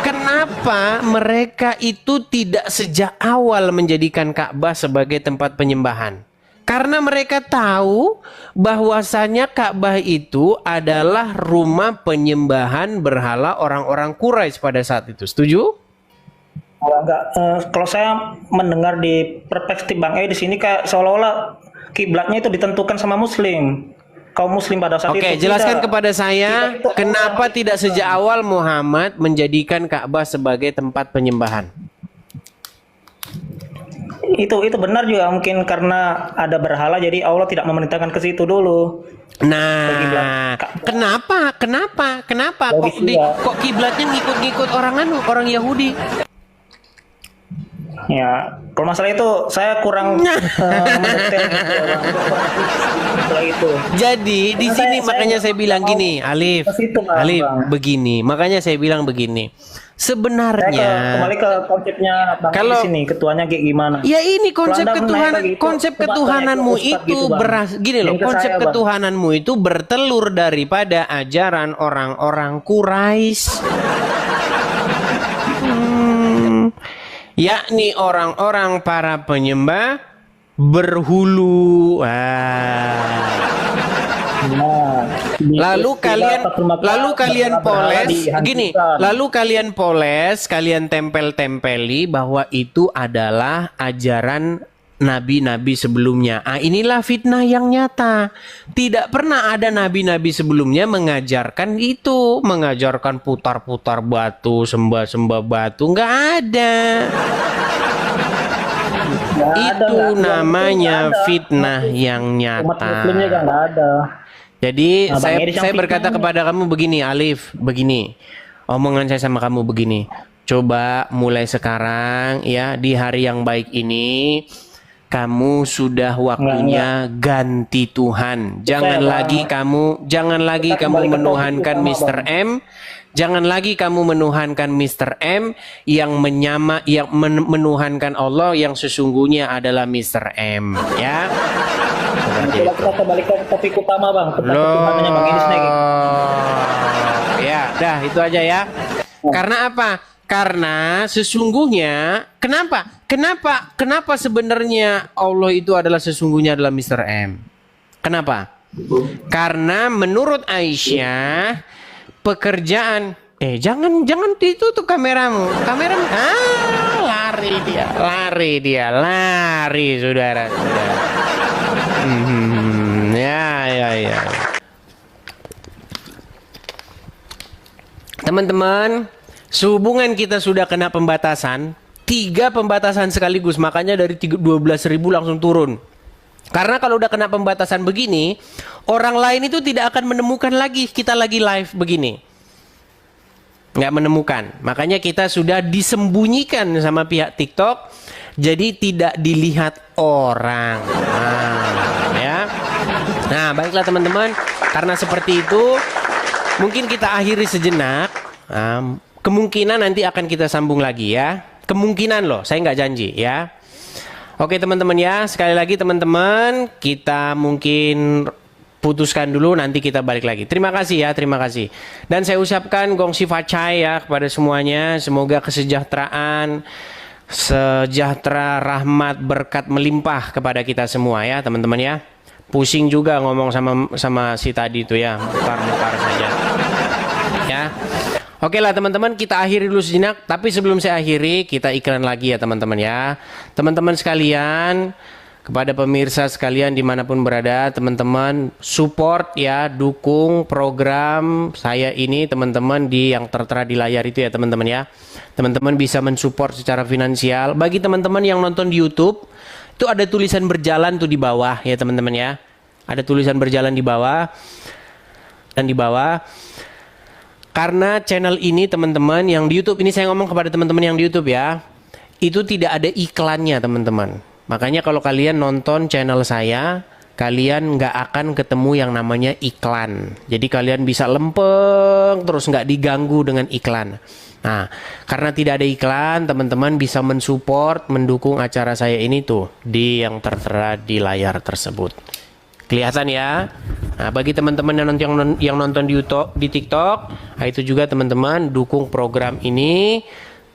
kenapa mereka itu tidak sejak awal menjadikan Ka'bah sebagai tempat penyembahan? Karena mereka tahu bahwasanya Ka'bah itu adalah rumah penyembahan berhala orang-orang Quraisy pada saat itu. Setuju? Enggak, kalau saya mendengar di perspektif Bang di sini kayak seolah-olah kiblatnya itu ditentukan sama Muslim, kaum Muslim pada saat itu. Oke, jelaskan Tidak. kepada saya Kita itu kenapa tidak sejak awal Muhammad menjadikan Ka'bah sebagai tempat penyembahan. Itu benar juga mungkin karena ada berhala jadi Allah tidak memerintahkan ke situ dulu. Nah, kenapa Logis juga. kok kiblatnya ngikut-ngikut orang Yahudi? Ya, kalau masalah itu saya kurang mendetail gitu ya, Bang. Masalah itu. Jadi di Karena sini saya makanya nggak saya bilang mau gini, Alif, ke situ, Bang. begini. Makanya saya bilang begini. Saya Sebenarnya kembali ke konsepnya Bang Kalau- di sini, ketuanya kayak gimana? ya ini konsep Kalau Anda Ketuhanan, menaik lagi, konsep coba ketuhananmu tanya ke Ustadz itu gitu, Bang. gini loh, Yang ke konsep saya, Bang. ketuhananmu itu bertelur daripada ajaran orang-orang Quraisy. Yakni orang-orang para penyembah berhulu. Nah, di Lalu peristiwa kalian Fatul Makkah, poles dihancurkan. gini, lalu kalian poles, kalian tempel-tempeli bahwa itu adalah ajaran nabi-nabi sebelumnya. Inilah fitnah yang nyata. Tidak pernah ada nabi-nabi sebelumnya mengajarkan itu, mengajarkan putar-putar batu, sembah-sembah batu, nggak ada. Nggak ada, Itu nggak ada. namanya Nggak ada. fitnah yang Umat nyata. muslimnya kan nggak ada. Jadi Nah, Bang saya Edi yang saya berkata fitnah. kepada kamu begini, Alif, begini. Omongan saya sama kamu begini. Coba mulai sekarang ya, di hari yang baik ini kamu sudah waktunya ganti Tuhan. Jangan Bang. lagi kamu Kita kembali ke topik menuhankan utama, Mr. Bang. M. Jangan lagi kamu menuhankan Mr. M yang menuhankan Allah yang sesungguhnya adalah Mr. M, ya. Seperti Coba itu. kita kembali ke topik utama Bang, tentang ketuhanannya Bang Edi Snake. Ya, dah itu aja ya. Karena apa? Karena sesungguhnya kenapa sebenarnya Allah itu adalah sesungguhnya adalah Mr. M? Kenapa? Karena menurut Aisyah pekerjaan jangan ditutup kameramu. Lari saudara. Ya. Teman-teman, sehubungan kita sudah kena pembatasan, 3 pembatasan sekaligus, makanya dari 12.000 langsung turun. Karena kalau udah kena pembatasan begini, orang lain itu tidak akan menemukan lagi kita lagi live begini. nggak menemukan. Makanya kita sudah disembunyikan sama pihak TikTok, jadi tidak dilihat orang. Ya. Nah, baiklah teman-teman, karena seperti itu, mungkin kita akhiri sejenak. Kemungkinan nanti akan kita sambung lagi ya. Kemungkinan loh, saya nggak janji ya. Oke teman-teman ya, sekali lagi teman-teman, kita mungkin putuskan dulu, nanti kita balik lagi. Terima kasih ya, terima kasih. Dan saya ucapkan gongsi facai ya kepada semuanya. Semoga kesejahteraan, sejahtera, rahmat, berkat melimpah kepada kita semua ya teman-teman ya. Pusing juga ngomong sama si tadi itu ya, mukar saja. Ya. Oke lah teman-teman, kita akhiri dulu sejenak. Tapi sebelum saya akhiri, kita iklan lagi ya teman-teman ya. Teman-teman sekalian, kepada pemirsa sekalian dimanapun berada, teman-teman support ya, dukung program saya ini teman-teman di yang tertera di layar itu ya teman-teman ya. Teman-teman bisa mensupport secara finansial. Bagi teman-teman yang nonton di YouTube, itu ada tulisan berjalan tuh di bawah ya teman-teman ya. Ada tulisan berjalan di bawah dan di bawah. Karena channel ini teman-teman yang di YouTube, ini saya ngomong kepada teman-teman yang di YouTube ya, itu tidak ada iklannya teman-teman. Makanya kalau kalian nonton channel saya, kalian nggak akan ketemu yang namanya iklan. Jadi kalian bisa lempeng terus, nggak diganggu dengan iklan. Nah, karena tidak ada iklan, teman-teman bisa mensupport, mendukung acara saya ini tuh di yang tertera di layar tersebut. Kelihatan ya. Nah, bagi teman-teman yang nonton di YouTube, di TikTok, nah itu juga teman-teman dukung program ini,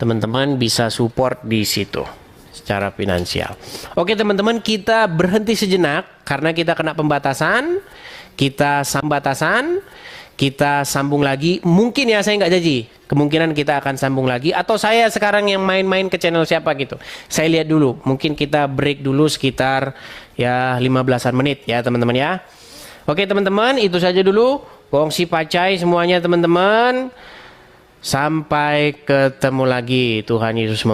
teman-teman bisa support di situ secara finansial. Oke teman-teman, kita berhenti sejenak karena kita kena pembatasan, kita sambatasan, kita sambung lagi. Mungkin ya, saya nggak janji, kemungkinan kita akan sambung lagi, atau saya sekarang yang main-main ke channel siapa gitu. Saya lihat dulu, mungkin kita break dulu sekitar ya 15-an menit ya teman-teman ya. Oke teman-teman, itu saja dulu. Gongsi pacai semuanya teman-teman. Sampai ketemu lagi, Tuhan Yesus